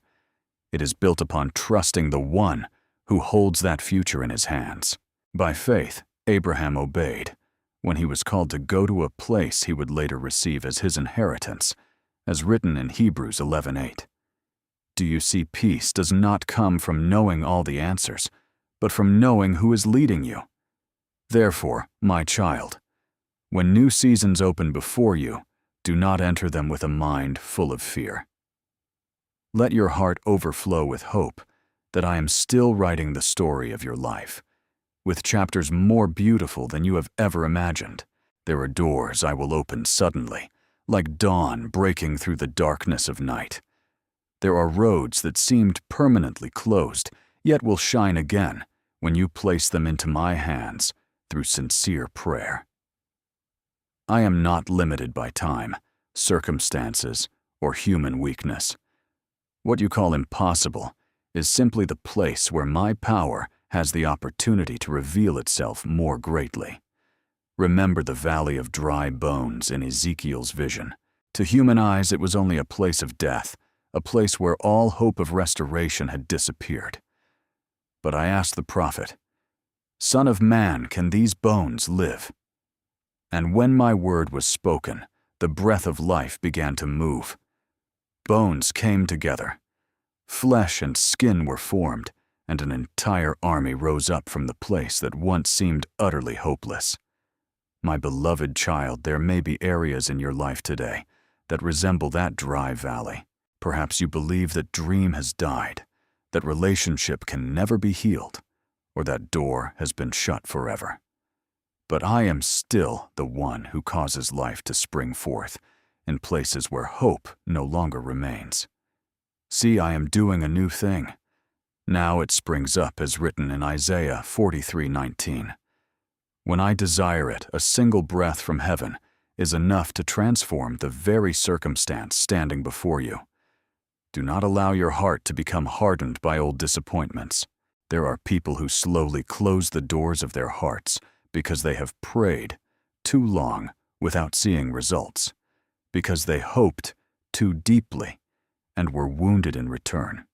It is built upon trusting the one who holds that future in his hands. By faith, Abraham obeyed when he was called to go to a place he would later receive as his inheritance, as written in Hebrews 11:8. Do you see, peace does not come from knowing all the answers, but from knowing who is leading you. Therefore, my child, when new seasons open before you, do not enter them with a mind full of fear. Let your heart overflow with hope that I am still writing the story of your life, with chapters more beautiful than you have ever imagined. There are doors I will open suddenly, like dawn breaking through the darkness of night. There are roads that seemed permanently closed, yet will shine again when you place them into my hands through sincere prayer. I am not limited by time, circumstances, or human weakness. What you call impossible is simply the place where my power has the opportunity to reveal itself more greatly. Remember the valley of dry bones in Ezekiel's vision. To human eyes, it was only a place of death, a place where all hope of restoration had disappeared. But I asked the prophet, "Son of man, can these bones live?" And when my word was spoken, the breath of life began to move. Bones came together. Flesh and skin were formed, and an entire army rose up from the place that once seemed utterly hopeless. My beloved child, there may be areas in your life today that resemble that dry valley. Perhaps you believe that dream has died, that relationship can never be healed, or that door has been shut forever. But I am still the one who causes life to spring forth in places where hope no longer remains. See, I am doing a new thing. Now it springs up as written in Isaiah 43:19. When I desire it, a single breath from heaven is enough to transform the very circumstance standing before you. Do not allow your heart to become hardened by old disappointments. There are people who slowly close the doors of their hearts because they have prayed too long without seeing results, because they hoped too deeply and were wounded in return.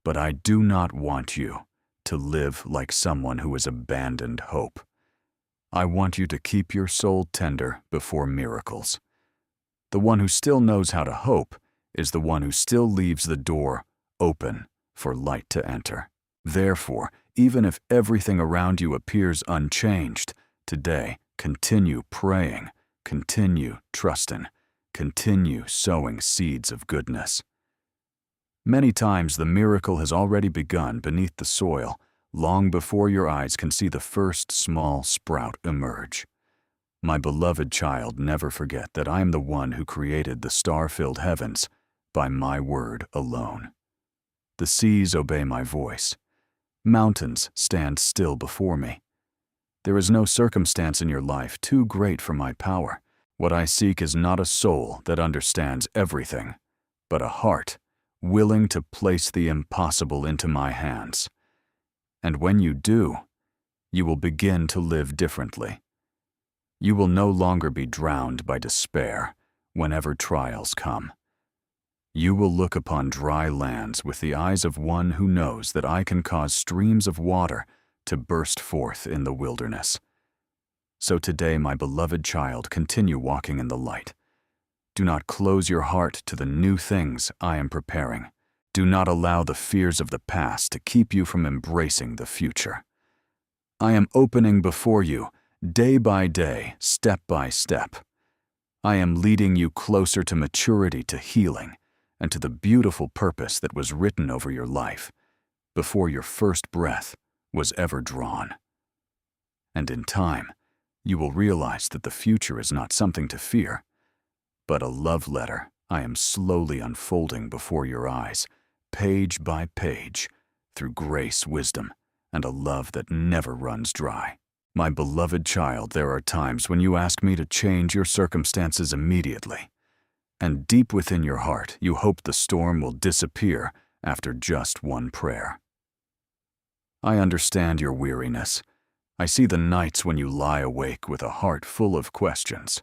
But I do not want you to live like someone who has abandoned hope. I want you to keep your soul tender before miracles. The one who still knows how to hope is the one who still leaves the door open for light to enter. Therefore, even if everything around you appears unchanged, today, continue praying, continue trusting, continue sowing seeds of goodness. Many times the miracle has already begun beneath the soil, long before your eyes can see the first small sprout emerge. My beloved child, never forget that I am the one who created the star-filled heavens by my word alone. The seas obey my voice. Mountains stand still before me. There is no circumstance in your life too great for my power. What I seek is not a soul that understands everything, but a heart willing to place the impossible into my hands. And when you do, you will begin to live differently. You will no longer be drowned by despair whenever trials come. You will look upon dry lands with the eyes of one who knows that I can cause streams of water to burst forth in the wilderness. So today, my beloved child, continue walking in the light. Do not close your heart to the new things I am preparing. Do not allow the fears of the past to keep you from embracing the future. I am opening before you, day by day, step by step. I am leading you closer to maturity, to healing, and to the beautiful purpose that was written over your life before your first breath was ever drawn. And in time, you will realize that the future is not something to fear, but a love letter I am slowly unfolding before your eyes, page by page, through grace, wisdom, and a love that never runs dry. My beloved child, there are times when you ask me to change your circumstances immediately, and deep within your heart you hope the storm will disappear after just one prayer. I understand your weariness. I see the nights when you lie awake with a heart full of questions,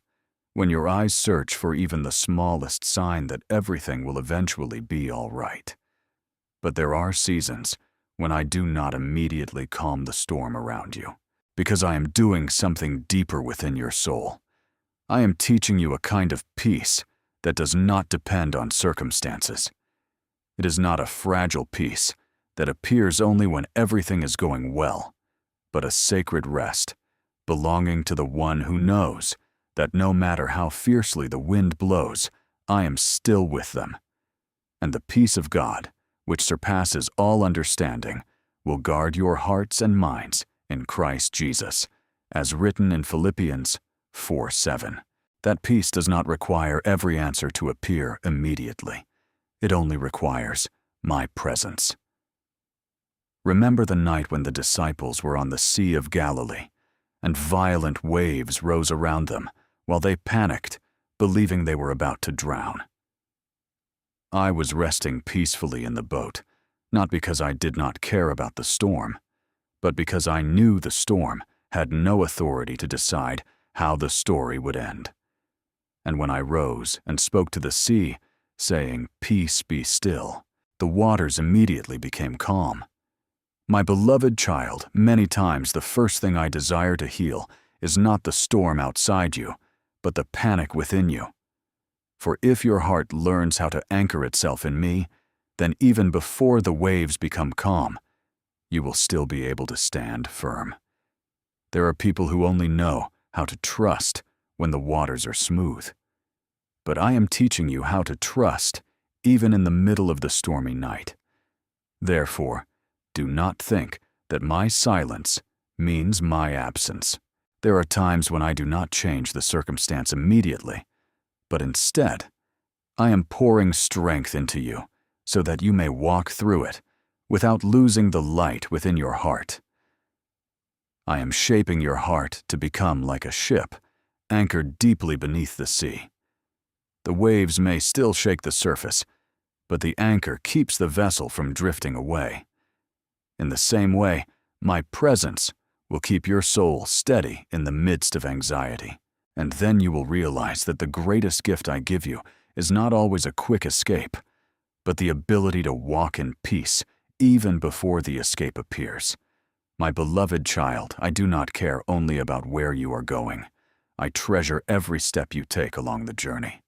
when your eyes search for even the smallest sign that everything will eventually be all right. But there are seasons when I do not immediately calm the storm around you, because I am doing something deeper within your soul. I am teaching you a kind of peace that does not depend on circumstances. It is not a fragile peace that appears only when everything is going well, but a sacred rest belonging to the one who knows that no matter how fiercely the wind blows, I am still with them. And the peace of God, which surpasses all understanding, will guard your hearts and minds in Christ Jesus, as written in Philippians 4:7. That peace does not require every answer to appear immediately. It only requires my presence. Remember the night when the disciples were on the Sea of Galilee, and violent waves rose around them, while they panicked, believing they were about to drown. I was resting peacefully in the boat, not because I did not care about the storm, but because I knew the storm had no authority to decide how the story would end. And when I rose and spoke to the sea, saying, "Peace, be still," the waters immediately became calm. My beloved child, many times the first thing I desire to heal is not the storm outside you, but the panic within you. For if your heart learns how to anchor itself in me, then even before the waves become calm, you will still be able to stand firm. There are people who only know how to trust when the waters are smooth. But I am teaching you how to trust even in the middle of the stormy night. Therefore, do not think that my silence means my absence. There are times when I do not change the circumstance immediately, but instead, I am pouring strength into you so that you may walk through it without losing the light within your heart. I am shaping your heart to become like a ship anchored deeply beneath the sea. The waves may still shake the surface, but the anchor keeps the vessel from drifting away. In the same way, my presence will keep your soul steady in the midst of anxiety. And then you will realize that the greatest gift I give you is not always a quick escape, but the ability to walk in peace even before the escape appears. My beloved child, I do not care only about where you are going. I treasure every step you take along the journey.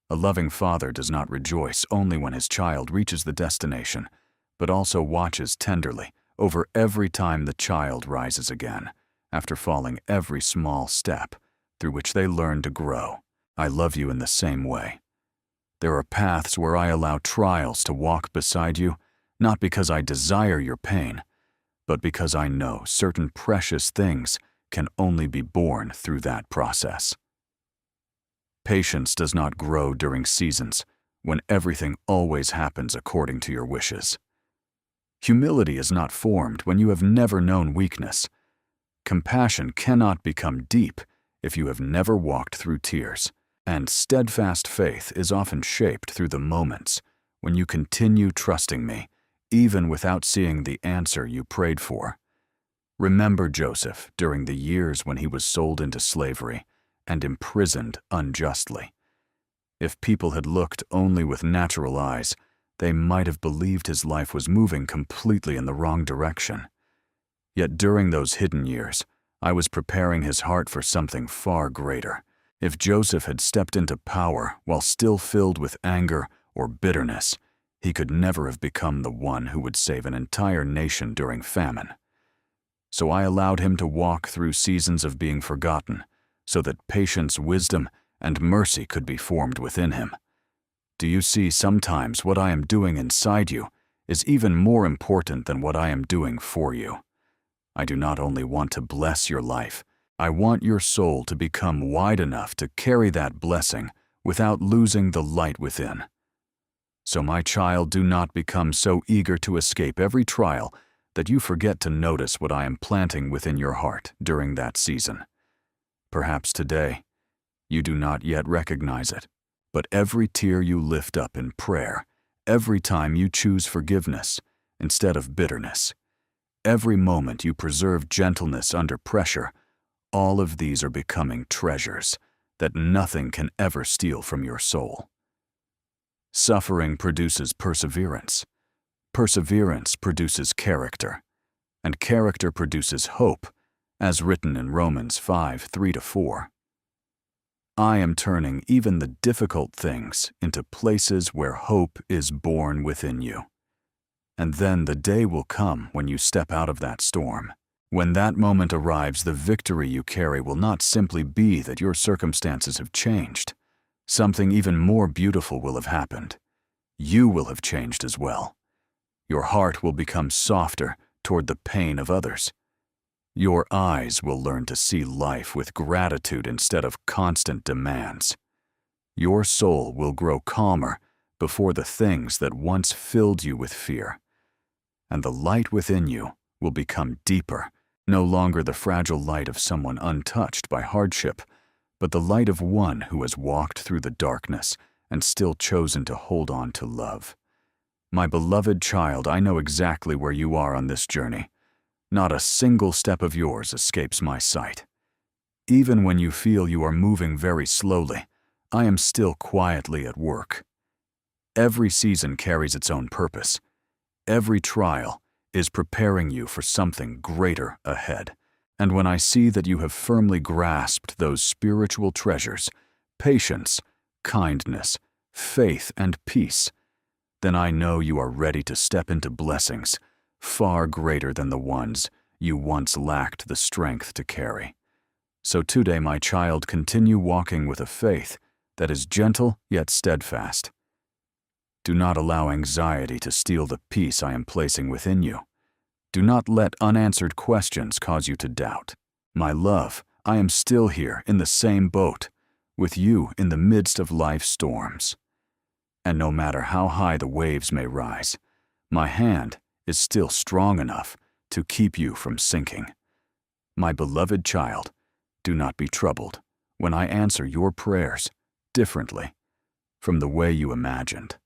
A loving father does not rejoice only when his child reaches the destination, but also watches tenderly over every time the child rises again, after falling every small step through which they learn to grow. I love you in the same way. There are paths where I allow trials to walk beside you, not because I desire your pain, but because I know certain precious things can only be born through that process. Patience does not grow during seasons when everything always happens according to your wishes. Humility is not formed when you have never known weakness. Compassion cannot become deep if you have never walked through tears, and steadfast faith is often shaped through the moments when you continue trusting me, even without seeing the answer you prayed for. Remember Joseph during the years when he was sold into slavery and imprisoned unjustly. If people had looked only with natural eyes, they might have believed his life was moving completely in the wrong direction. Yet during those hidden years, I was preparing his heart for something far greater. If Joseph had stepped into power while still filled with anger or bitterness, he could never have become the one who would save an entire nation during famine. So I allowed him to walk through seasons of being forgotten, so that patience, wisdom, and mercy could be formed within him. Do you see, sometimes what I am doing inside you is even more important than what I am doing for you. I do not only want to bless your life, I want your soul to become wide enough to carry that blessing without losing the light within. So my child, do not become so eager to escape every trial that you forget to notice what I am planting within your heart during that season. Perhaps today, you do not yet recognize it, but every tear you lift up in prayer, every time you choose forgiveness instead of bitterness, every moment you preserve gentleness under pressure, all of these are becoming treasures that nothing can ever steal from your soul. Suffering produces perseverance. Perseverance produces character, and character produces hope, as written in Romans 5:3-4. I am turning even the difficult things into places where hope is born within you. And then the day will come when you step out of that storm. When that moment arrives, the victory you carry will not simply be that your circumstances have changed. Something even more beautiful will have happened. You will have changed as well. Your heart will become softer toward the pain of others. Your eyes will learn to see life with gratitude instead of constant demands. Your soul will grow calmer before the things that once filled you with fear. And the light within you will become deeper, no longer the fragile light of someone untouched by hardship, but the light of one who has walked through the darkness and still chosen to hold on to love. My beloved child, I know exactly where you are on this journey. Not a single step of yours escapes my sight. Even when you feel you are moving very slowly, I am still quietly at work. Every season carries its own purpose. Every trial is preparing you for something greater ahead. And when I see that you have firmly grasped those spiritual treasures, patience, kindness, faith, and peace, then I know you are ready to step into blessings far greater than the ones you once lacked the strength to carry. So today, my child, continue walking with a faith that is gentle yet steadfast. Do not allow anxiety to steal the peace I am placing within you. Do not let unanswered questions cause you to doubt. My love, I am still here in the same boat, with you in the midst of life's storms. And no matter how high the waves may rise, my hand is still strong enough to keep you from sinking. My beloved child, do not be troubled when I answer your prayers differently from the way you imagined.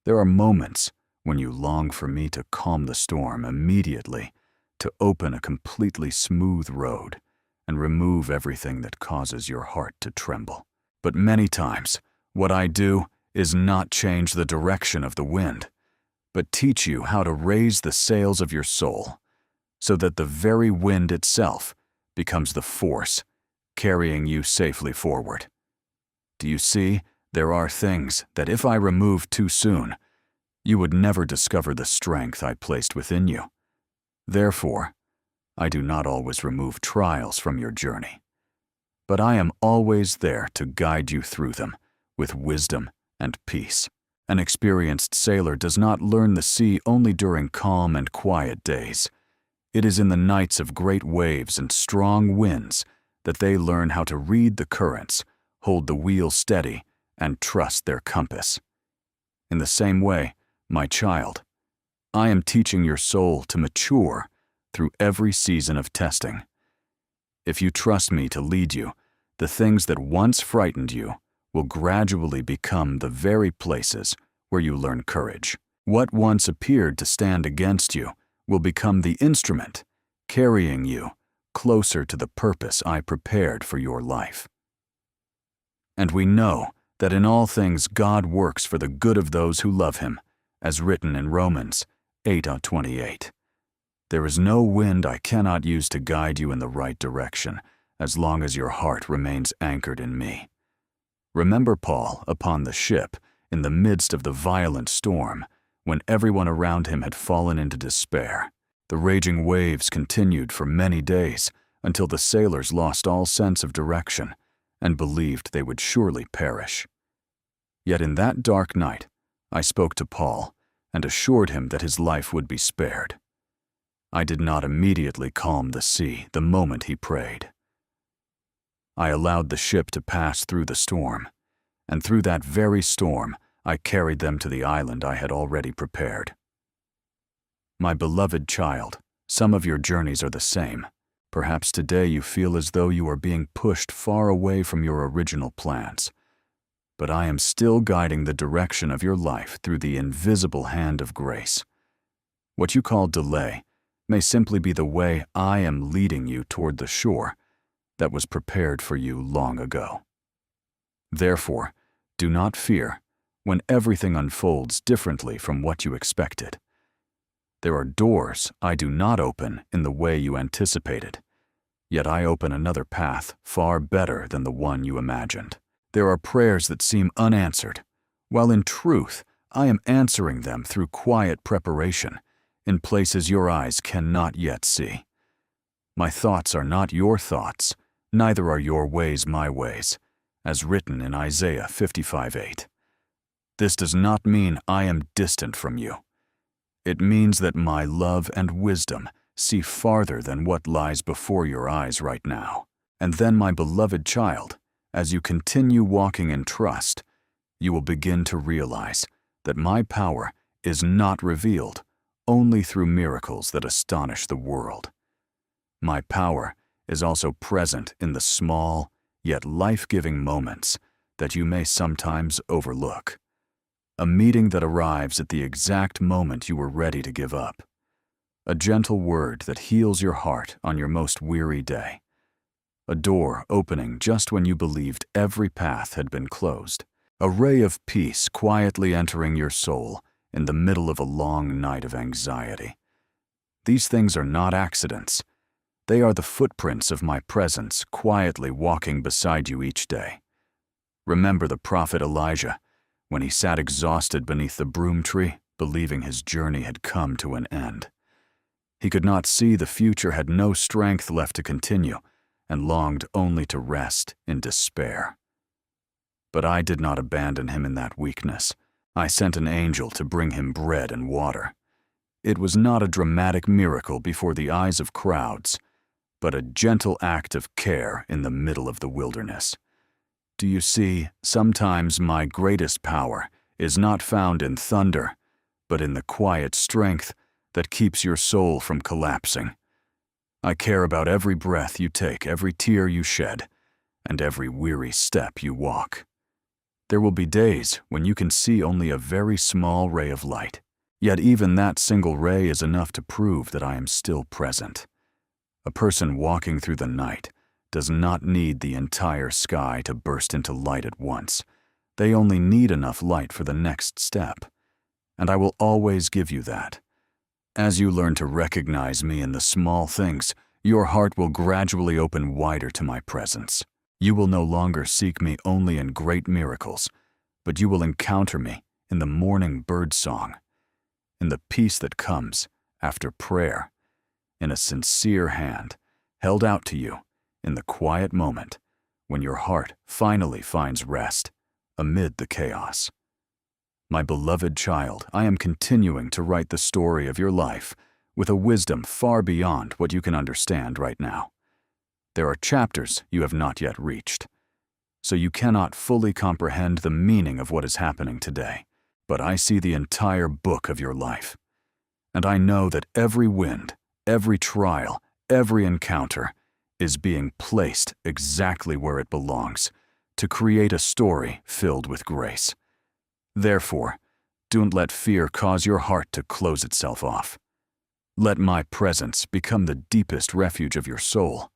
There are moments when you long for me to calm the storm immediately, to open a completely smooth road and remove everything that causes your heart to tremble. But many times, What I do is not change the direction of the wind, but teach you how to raise the sails of your soul, so that the very wind itself becomes the force carrying you safely forward. Do you see, there are things that if I removed too soon, you would never discover the strength I placed within you. Therefore, I do not always remove trials from your journey, but I am always there to guide you through them with wisdom and peace. An experienced sailor does not learn the sea only during calm and quiet days. It is in the nights of great waves and strong winds that they learn how to read the currents, hold the wheel steady, and trust their compass. In the same way, my child, I am teaching your soul to mature through every season of testing. If you trust me to lead you, the things that once frightened you will gradually become the very places where you learn courage. What once appeared to stand against you will become the instrument carrying you closer to the purpose I prepared for your life. And we know that in all things God works for the good of those who love Him, as written in Romans 8:28. There is no wind I cannot use to guide you in the right direction, as long as your heart remains anchored in me. Remember Paul upon the ship, in the midst of the violent storm, when everyone around him had fallen into despair. The raging waves continued for many days, until the sailors lost all sense of direction and believed they would surely perish. Yet in that dark night, I spoke to Paul and assured him that his life would be spared. I did not immediately calm the sea the moment he prayed. I allowed the ship to pass through the storm, and through that very storm I carried them to the island I had already prepared. My beloved child, some of your journeys are the same. Perhaps today you feel as though you are being pushed far away from your original plans. But I am still guiding the direction of your life through the invisible hand of grace. What you call delay may simply be the way I am leading you toward the shore that was prepared for you long ago. Therefore, do not fear when everything unfolds differently from what you expected. There are doors I do not open in the way you anticipated, yet I open another path far better than the one you imagined. There are prayers that seem unanswered, while in truth I am answering them through quiet preparation in places your eyes cannot yet see. My thoughts are not your thoughts, neither are your ways my ways, as written in Isaiah 55:8. This does not mean I am distant from you. It means that my love and wisdom see farther than what lies before your eyes right now. And then, my beloved child, as you continue walking in trust, you will begin to realize that my power is not revealed only through miracles that astonish the world. My power is also present in the small, yet life-giving moments that you may sometimes overlook. A meeting that arrives at the exact moment you were ready to give up. A gentle word that heals your heart on your most weary day. A door opening just when you believed every path had been closed. A ray of peace quietly entering your soul in the middle of a long night of anxiety. These things are not accidents. They are the footprints of my presence quietly walking beside you each day. Remember the prophet Elijah, when he sat exhausted beneath the broom tree, believing his journey had come to an end. He could not see the future, had no strength left to continue, and longed only to rest in despair. But I did not abandon him in that weakness. I sent an angel to bring him bread and water. It was not a dramatic miracle before the eyes of crowds, but a gentle act of care in the middle of the wilderness. Do you see, sometimes my greatest power is not found in thunder, but in the quiet strength that keeps your soul from collapsing. I care about every breath you take, every tear you shed, and every weary step you walk. There will be days when you can see only a very small ray of light, yet even that single ray is enough to prove that I am still present. A person walking through the night does not need the entire sky to burst into light at once, They only need enough light for the next step, and I will always give you that. As you learn to recognize me in the small things, your heart will gradually open wider to my presence. You will no longer seek me only in great miracles, but you will encounter me in the morning bird song, in the peace that comes after prayer, in a sincere hand held out to you in the quiet moment when your heart finally finds rest amid the chaos. My beloved child, I am continuing to write the story of your life with a wisdom far beyond what you can understand right now. There are chapters you have not yet reached, so you cannot fully comprehend the meaning of what is happening today. But I see the entire book of your life, and I know that every wind, every trial, every encounter is being placed exactly where it belongs to create a story filled with grace. Therefore, don't let fear cause your heart to close itself off. Let my presence become the deepest refuge of your soul.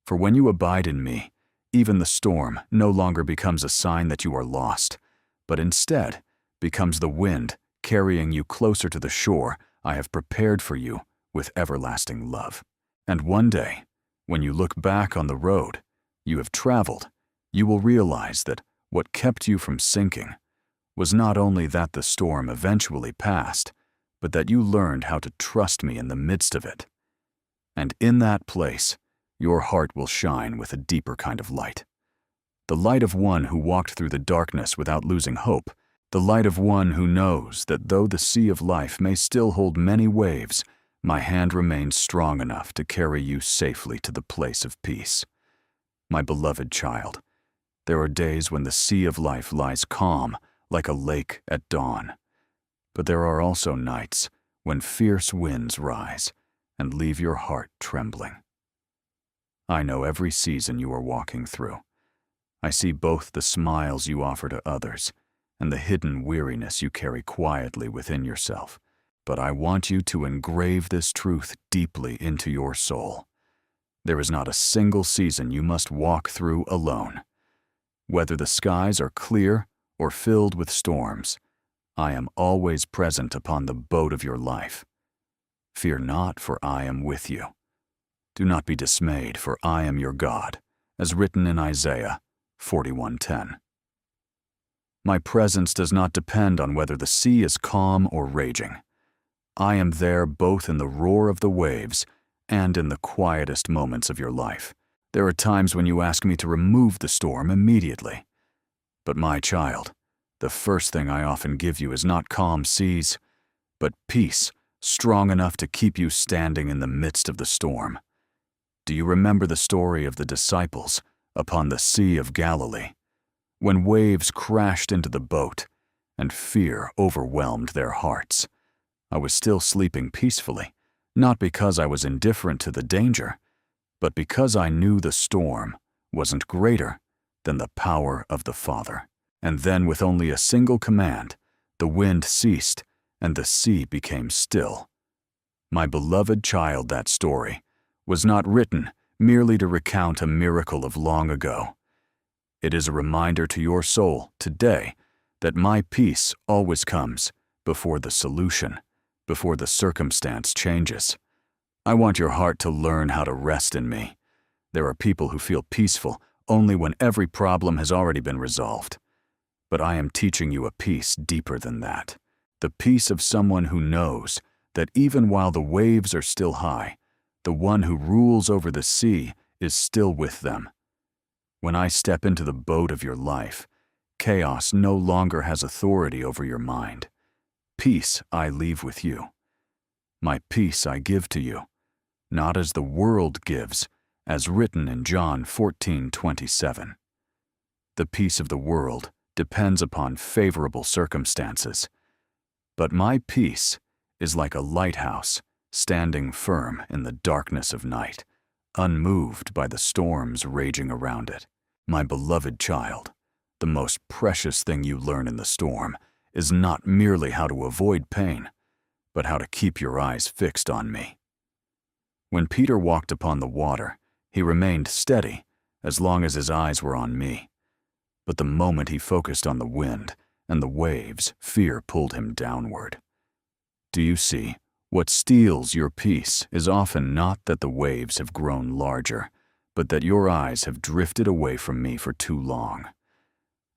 For when you abide in me, even the storm no longer becomes a sign that you are lost, but instead becomes the wind carrying you closer to the shore I have prepared for you with everlasting love. And one day, when you look back on the road you have traveled, you will realize that what kept you from sinking was not only that the storm eventually passed, but that you learned how to trust me in the midst of it. And in that place, your heart will shine with a deeper kind of light. The light of one who walked through the darkness without losing hope, the light of one who knows that though the sea of life may still hold many waves, my hand remains strong enough to carry you safely to the place of peace. My beloved child, there are days when the sea of life lies calm like a lake at dawn. But there are also nights when fierce winds rise and leave your heart trembling. I know every season you are walking through. I see both the smiles you offer to others and the hidden weariness you carry quietly within yourself. But I want you to engrave this truth deeply into your soul. There is not a single season you must walk through alone. Whether the skies are clear or filled with storms, I am always present upon the boat of your life. Fear not, for I am with you. Do not be dismayed, for I am your God, as written in Isaiah 41:10. My presence does not depend on whether the sea is calm or raging. I am there both in the roar of the waves and in the quietest moments of your life. There are times when you ask me to remove the storm immediately. But my child, the first thing I often give you is not calm seas, but peace strong enough to keep you standing in the midst of the storm. Do you remember the story of the disciples upon the Sea of Galilee, when waves crashed into the boat and fear overwhelmed their hearts? I was still sleeping peacefully, not because I was indifferent to the danger, but because I knew the storm wasn't greater than the power of the Father. And then, with only a single command, the wind ceased and the sea became still. My beloved child, that story was not written merely to recount a miracle of long ago. It is a reminder to your soul today that my peace always comes before the solution, before the circumstance changes. I want your heart to learn how to rest in me. There are people who feel peaceful only when every problem has already been resolved. But I am teaching you a peace deeper than that. The peace of someone who knows that even while the waves are still high, the one who rules over the sea is still with them. When I step into the boat of your life, chaos no longer has authority over your mind. Peace I leave with you. My peace I give to you, not as the world gives, as written in John 14:27. The peace of the world depends upon favorable circumstances, but my peace is like a lighthouse standing firm in the darkness of night, unmoved by the storms raging around it. My beloved child, the most precious thing you learn in the storm is not merely how to avoid pain, but how to keep your eyes fixed on me. When Peter walked upon the water, he remained steady as long as his eyes were on me. But the moment he focused on the wind and the waves, fear pulled him downward. Do you see? What steals your peace is often not that the waves have grown larger, but that your eyes have drifted away from me for too long.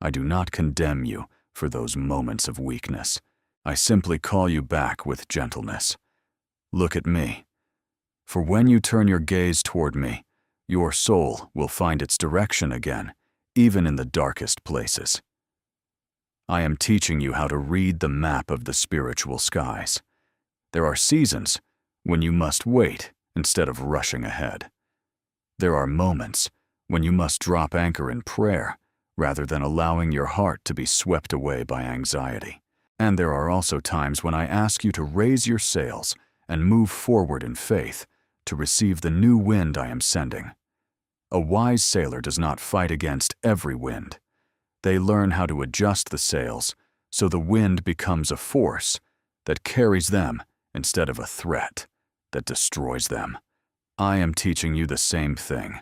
I do not condemn you for those moments of weakness. I simply call you back with gentleness. Look at me. For when you turn your gaze toward me, your soul will find its direction again, even in the darkest places. I am teaching you how to read the map of the spiritual skies. There are seasons when you must wait instead of rushing ahead. There are moments when you must drop anchor in prayer rather than allowing your heart to be swept away by anxiety. And there are also times when I ask you to raise your sails and move forward in faith to receive the new wind I am sending. A wise sailor does not fight against every wind. They learn how to adjust the sails so the wind becomes a force that carries them instead of a threat that destroys them. I am teaching you the same thing.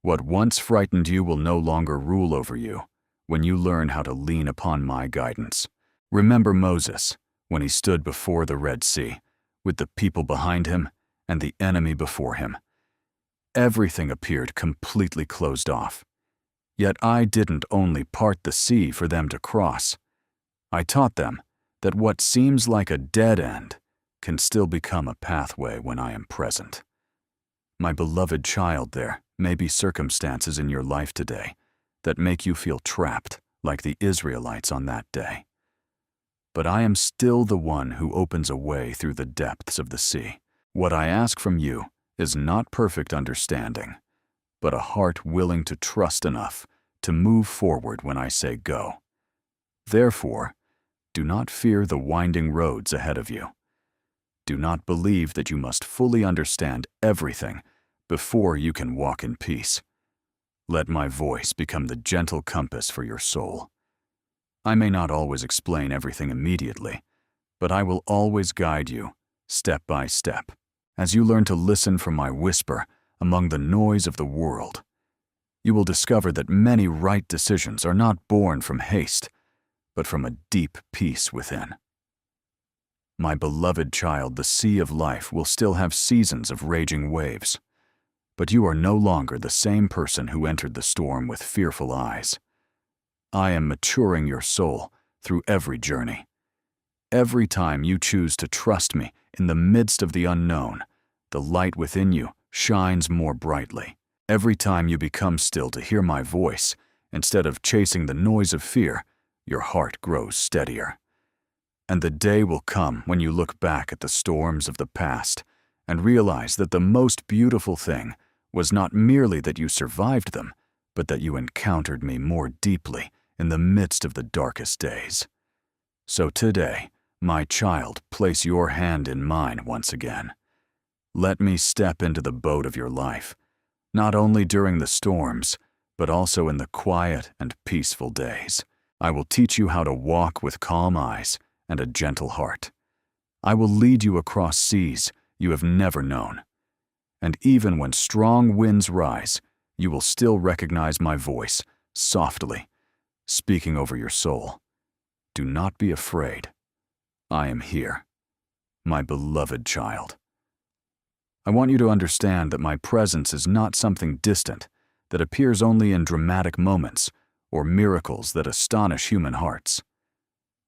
What once frightened you will no longer rule over you when you learn how to lean upon my guidance. Remember Moses when he stood before the Red Sea with the people behind him and the enemy before him. Everything appeared completely closed off. Yet I didn't only part the sea for them to cross. I taught them that what seems like a dead end can still become a pathway when I am present. My beloved child, there may be circumstances in your life today that make you feel trapped like the Israelites on that day. But I am still the one who opens a way through the depths of the sea. What I ask from you is not perfect understanding, but a heart willing to trust enough to move forward when I say go. Therefore, do not fear the winding roads ahead of you. Do not believe that you must fully understand everything before you can walk in peace. Let my voice become the gentle compass for your soul. I may not always explain everything immediately, but I will always guide you, step by step, as you learn to listen for my whisper among the noise of the world. You will discover that many right decisions are not born from haste, but from a deep peace within. My beloved child, the sea of life will still have seasons of raging waves, but you are no longer the same person who entered the storm with fearful eyes. I am maturing your soul through every journey. Every time you choose to trust me in the midst of the unknown, the light within you shines more brightly. Every time you become still to hear my voice, instead of chasing the noise of fear, your heart grows steadier. And the day will come when you look back at the storms of the past and realize that the most beautiful thing was not merely that you survived them, but that you encountered me more deeply in the midst of the darkest days. So today, my child, place your hand in mine once again. Let me step into the boat of your life, not only during the storms, but also in the quiet and peaceful days. I will teach you how to walk with calm eyes and a gentle heart. I will lead you across seas you have never known. And even when strong winds rise, you will still recognize my voice, softly, speaking over your soul. Do not be afraid. I am here, my beloved child. I want you to understand that my presence is not something distant that appears only in dramatic moments or miracles that astonish human hearts.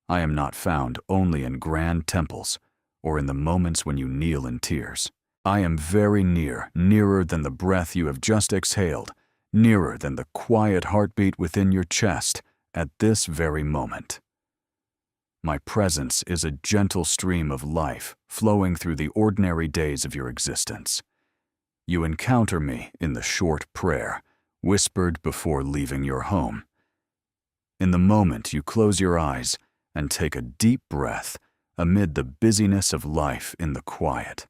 I am not found only in grand temples or in the moments when you kneel in tears. I am very near, nearer than the breath you have just exhaled, nearer than the quiet heartbeat within your chest at this very moment. My presence is a gentle stream of life flowing through the ordinary days of your existence. You encounter me in the short prayer, whispered before leaving your home. In the moment you close your eyes and take a deep breath amid the busyness of life in the quiet.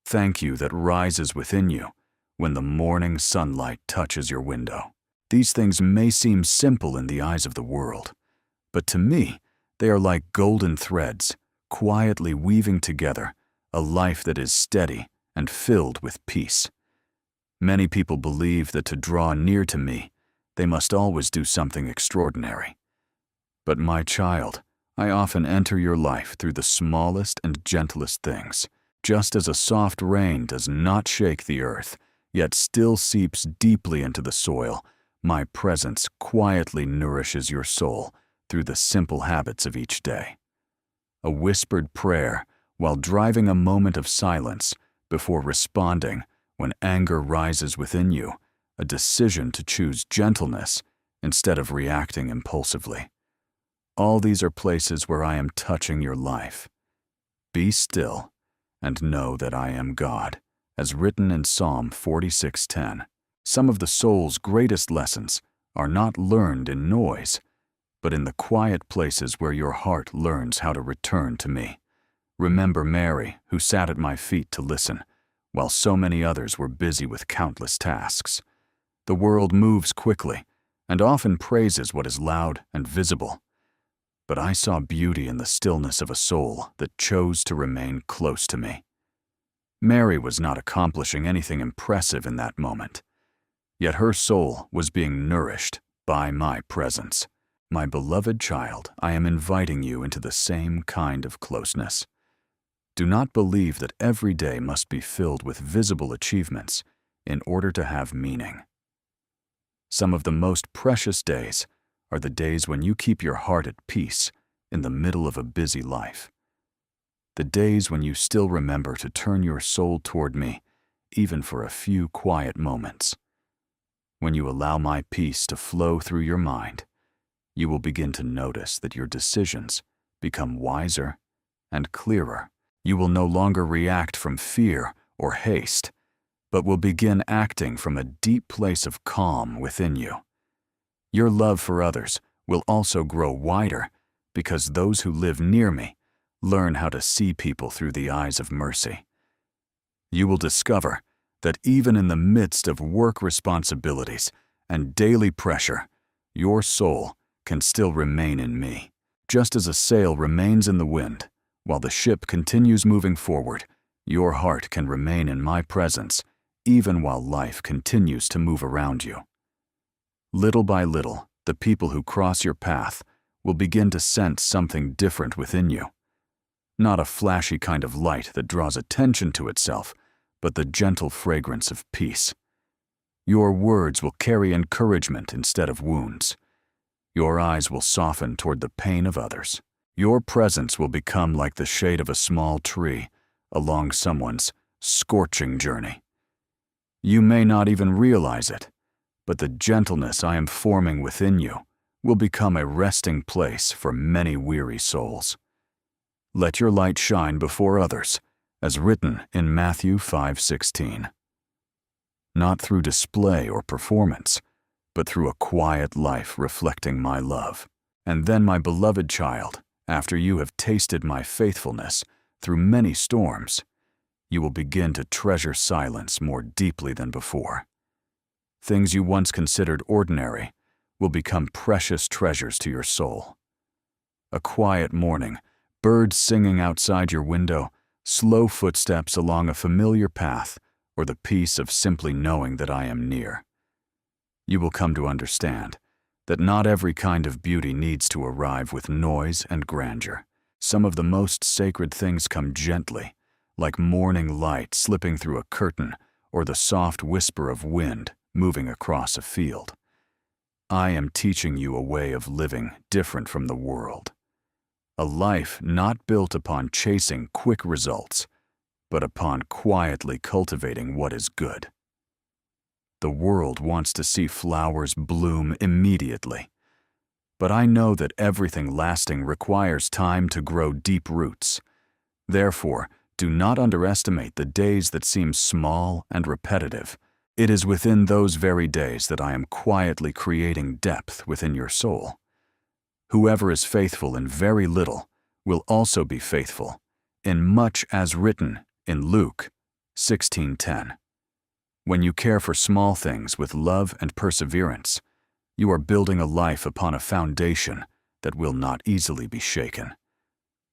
Thank you that rises within you when the morning sunlight touches your window. These things may seem simple in the eyes of the world, but to me, they are like golden threads, quietly weaving together a life that is steady and filled with peace. Many people believe that to draw near to me, They must always do something extraordinary. But my child, I often enter your life through the smallest and gentlest things. Just as a soft rain does not shake the earth, yet still seeps deeply into the soil, my presence quietly nourishes your soul through the simple habits of each day. A whispered prayer while driving a moment of silence before responding when anger rises within you, a decision to choose gentleness instead of reacting impulsively. All these are places where I am touching your life. Be still and know that I am God, as written in Psalm 46:10. Some of the soul's greatest lessons are not learned in noise, but in the quiet places where your heart learns how to return to me. Remember Mary, who sat at my feet to listen, while so many others were busy with countless tasks. The world moves quickly and often praises what is loud and visible. But I saw beauty in the stillness of a soul that chose to remain close to me. Mary was not accomplishing anything impressive in that moment, yet her soul was being nourished by my presence. My beloved child, I am inviting you into the same kind of closeness. Do not believe that every day must be filled with visible achievements in order to have meaning. Some of the most precious days are the days when you keep your heart at peace in the middle of a busy life. The days when you still remember to turn your soul toward me, even for a few quiet moments. When you allow my peace to flow through your mind, you will begin to notice that your decisions become wiser and clearer. You will no longer react from fear or haste, but will begin acting from a deep place of calm within you. Your love for others will also grow wider because those who live near me learn how to see people through the eyes of mercy. You will discover that even in the midst of work responsibilities and daily pressure, your soul can still remain in me. Just as a sail remains in the wind while the ship continues moving forward, your heart can remain in my presence even while life continues to move around you. Little by little, the people who cross your path will begin to sense something different within you. Not a flashy kind of light that draws attention to itself, but the gentle fragrance of peace. Your words will carry encouragement instead of wounds. Your eyes will soften toward the pain of others. Your presence will become like the shade of a small tree along someone's scorching journey. You may not even realize it, but the gentleness I am forming within you will become a resting place for many weary souls. Let your light shine before others, as written in Matthew 5:16. Not through display or performance, but through a quiet life reflecting my love. And then, my beloved child, after you have tasted my faithfulness through many storms, you will begin to treasure silence more deeply than before. Things you once considered ordinary will become precious treasures to your soul. A quiet morning, birds singing outside your window, slow footsteps along a familiar path, or the peace of simply knowing that I am near. You will come to understand that not every kind of beauty needs to arrive with noise and grandeur. Some of the most sacred things come gently, like morning light slipping through a curtain or the soft whisper of wind moving across a field. I am teaching you a way of living different from the world. A life not built upon chasing quick results, but upon quietly cultivating what is good. The world wants to see flowers bloom immediately, but I know that everything lasting requires time to grow deep roots. Therefore, do not underestimate the days that seem small and repetitive. It is within those very days that I am quietly creating depth within your soul. Whoever is faithful in very little will also be faithful in much, as written in Luke 16:10. When you care for small things with love and perseverance, you are building a life upon a foundation that will not easily be shaken.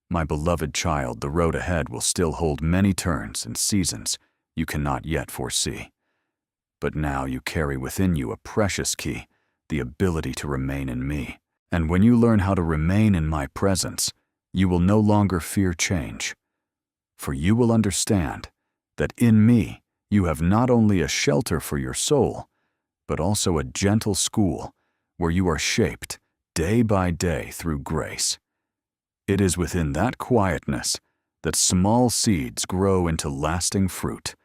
My beloved child, the road ahead will still hold many turns and seasons you cannot yet foresee. But now you carry within you a precious key, the ability to remain in me. And when you learn how to remain in my presence, you will no longer fear change. For you will understand that in me you have not only a shelter for your soul, but also a gentle school where you are shaped day by day through grace. It is within that quietness that small seeds grow into lasting fruit,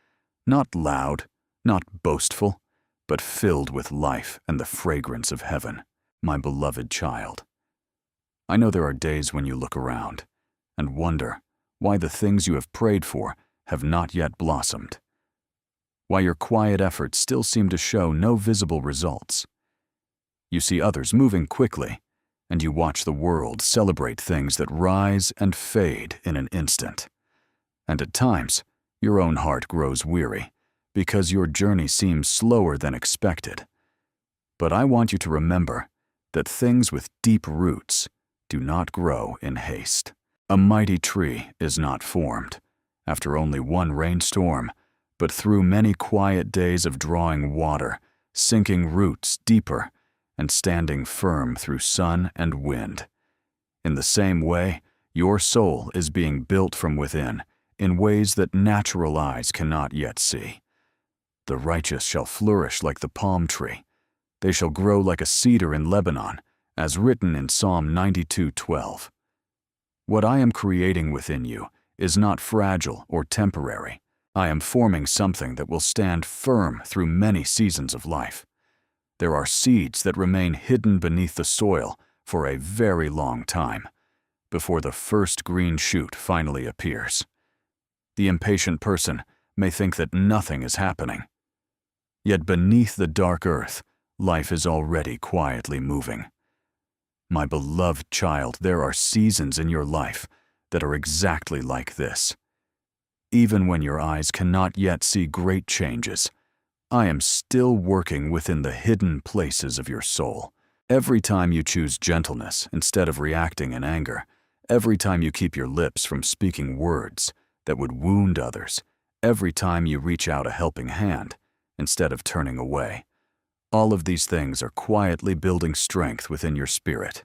not loud, not boastful, but filled with life and the fragrance of heaven, my beloved child. I know there are days when you look around and wonder why the things you have prayed for have not yet blossomed, why your quiet efforts still seem to show no visible results. You see others moving quickly, and you watch the world celebrate things that rise and fade in an instant. And at times, your own heart grows weary because your journey seems slower than expected. But I want you to remember that things with deep roots do not grow in haste. A mighty tree is not formed after only one rainstorm, but through many quiet days of drawing water, sinking roots deeper, and standing firm through sun and wind. In the same way, your soul is being built from within in ways that natural eyes cannot yet see. The righteous shall flourish like the palm tree. They shall grow like a cedar in Lebanon, as written in Psalm 92:12. What I am creating within you is not fragile or temporary. I am forming something that will stand firm through many seasons of life. There are seeds that remain hidden beneath the soil for a very long time, before the first green shoot finally appears. The impatient person may think that nothing is happening. Yet beneath the dark earth, life is already quietly moving. My beloved child, there are seasons in your life that are exactly like this. Even when your eyes cannot yet see great changes, I am still working within the hidden places of your soul. Every time you choose gentleness instead of reacting in anger, every time you keep your lips from speaking words that would wound others, every time you reach out a helping hand instead of turning away, all of these things are quietly building strength within your spirit.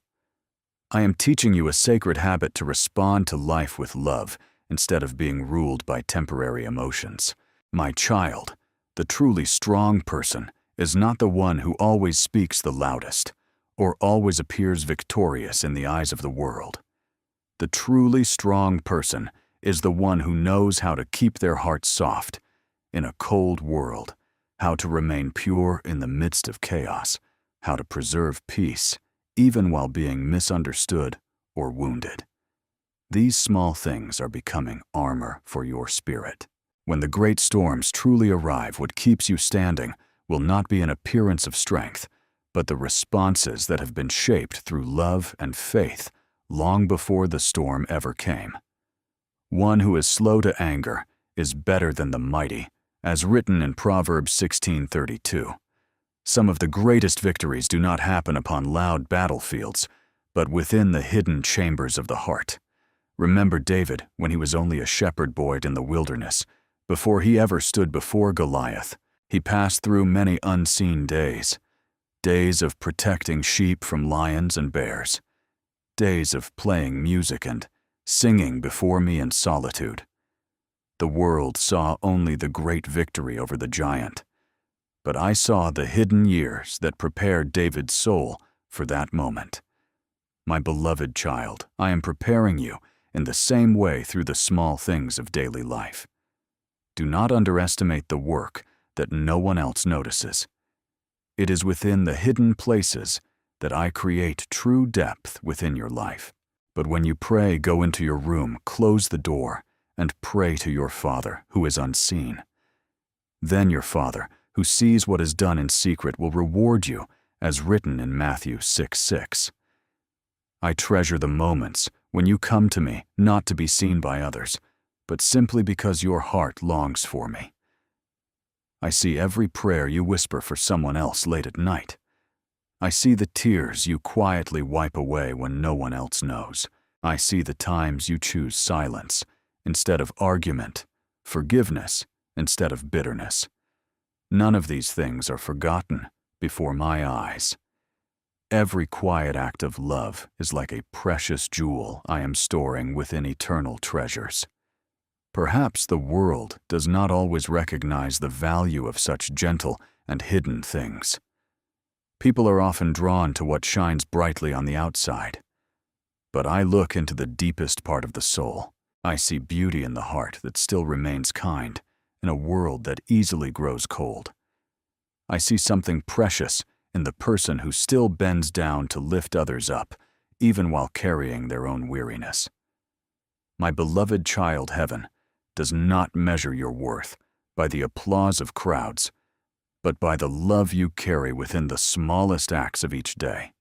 I am teaching you a sacred habit to respond to life with love instead of being ruled by temporary emotions. My child, the truly strong person is not the one who always speaks the loudest or always appears victorious in the eyes of the world. The truly strong person is the one who knows how to keep their heart soft in a cold world, how to remain pure in the midst of chaos, how to preserve peace even while being misunderstood or wounded. These small things are becoming armor for your spirit. When the great storms truly arrive, what keeps you standing will not be an appearance of strength, but the responses that have been shaped through love and faith long before the storm ever came. One who is slow to anger is better than the mighty, as written in Proverbs 16:32. Some of the greatest victories do not happen upon loud battlefields, but within the hidden chambers of the heart. Remember David when he was only a shepherd boy in the wilderness. Before he ever stood before Goliath, he passed through many unseen days. Days of protecting sheep from lions and bears. Days of playing music and singing before me in solitude. The world saw only the great victory over the giant, but I saw the hidden years that prepared David's soul for that moment. My beloved child, I am preparing you in the same way through the small things of daily life. Do not underestimate the work that no one else notices. It is within the hidden places that I create true depth within your life. But when you pray, go into your room, close the door, and pray to your Father who is unseen. Then your Father, who sees what is done in secret, will reward you, as written in Matthew 6:6. I treasure the moments when you come to me not to be seen by others, but simply because your heart longs for me. I see every prayer you whisper for someone else late at night. I see the tears you quietly wipe away when no one else knows. I see the times you choose silence instead of argument, forgiveness instead of bitterness. None of these things are forgotten before my eyes. every quiet act of love is like a precious jewel I am storing within eternal treasures. Perhaps the world does not always recognize the value of such gentle and hidden things. People are often drawn to what shines brightly on the outside. But I look into the deepest part of the soul. I see beauty in the heart that still remains kind in a world that easily grows cold. I see something precious in the person who still bends down to lift others up, even while carrying their own weariness. My beloved child, heaven does not measure your worth by the applause of crowds, but by the love you carry within the smallest acts of each day.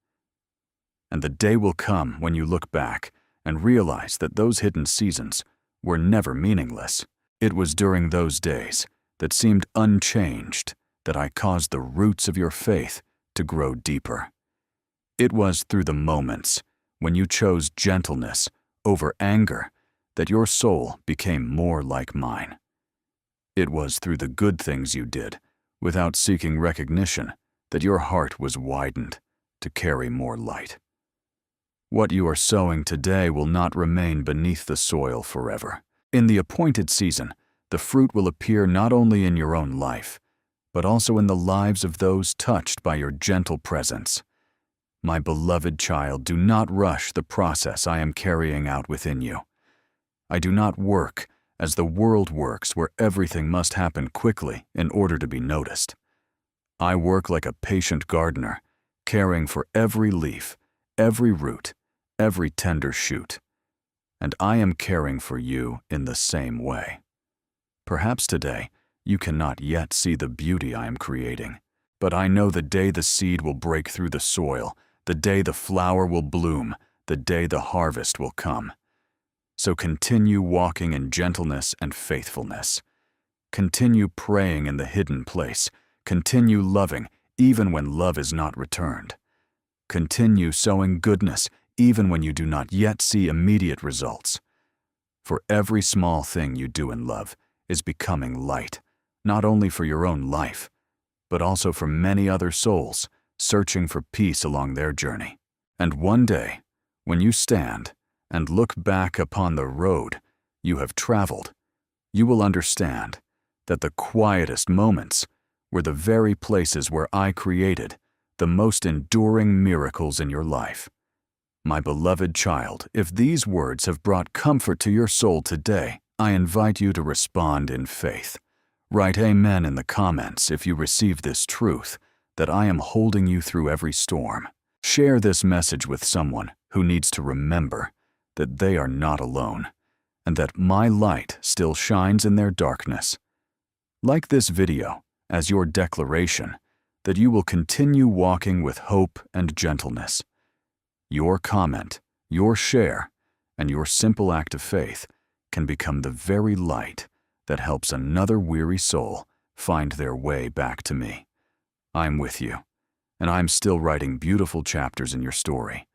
And the day will come when you look back and realize that those hidden seasons were never meaningless. It was during those days that seemed unchanged that I caused the roots of your faith to grow deeper. It was through the moments when you chose gentleness over anger that your soul became more like mine. It was through the good things you did, without seeking recognition, that your heart was widened to carry more light. What you are sowing today will not remain beneath the soil forever. In the appointed season, the fruit will appear not only in your own life, but also in the lives of those touched by your gentle presence. My beloved child, do not rush the process I am carrying out within you. I do not work as the world works, where everything must happen quickly in order to be noticed. I work like a patient gardener, caring for every leaf, every root, every tender shoot. And I am caring for you in the same way. Perhaps today, you cannot yet see the beauty I am creating, but I know the day the seed will break through the soil, the day the flower will bloom, the day the harvest will come. So continue walking in gentleness and faithfulness. Continue praying in the hidden place. Continue loving even when love is not returned. Continue sowing goodness even when you do not yet see immediate results. For every small thing you do in love is becoming light, not only for your own life, but also for many other souls searching for peace along their journey. And one day, when you stand and look back upon the road you have traveled, you will understand that the quietest moments were the very places where I created the most enduring miracles in your life. My beloved child, if these words have brought comfort to your soul today, I invite you to respond in faith. Write Amen in the comments if you receive this truth, that I am holding you through every storm. Share this message with someone who needs to remember that they are not alone, and that my light still shines in their darkness. Like this video as your declaration that you will continue walking with hope and gentleness. Your comment, your share, and your simple act of faith can become the very light that helps another weary soul find their way back to me. I'm with you, and I'm still writing beautiful chapters in your story.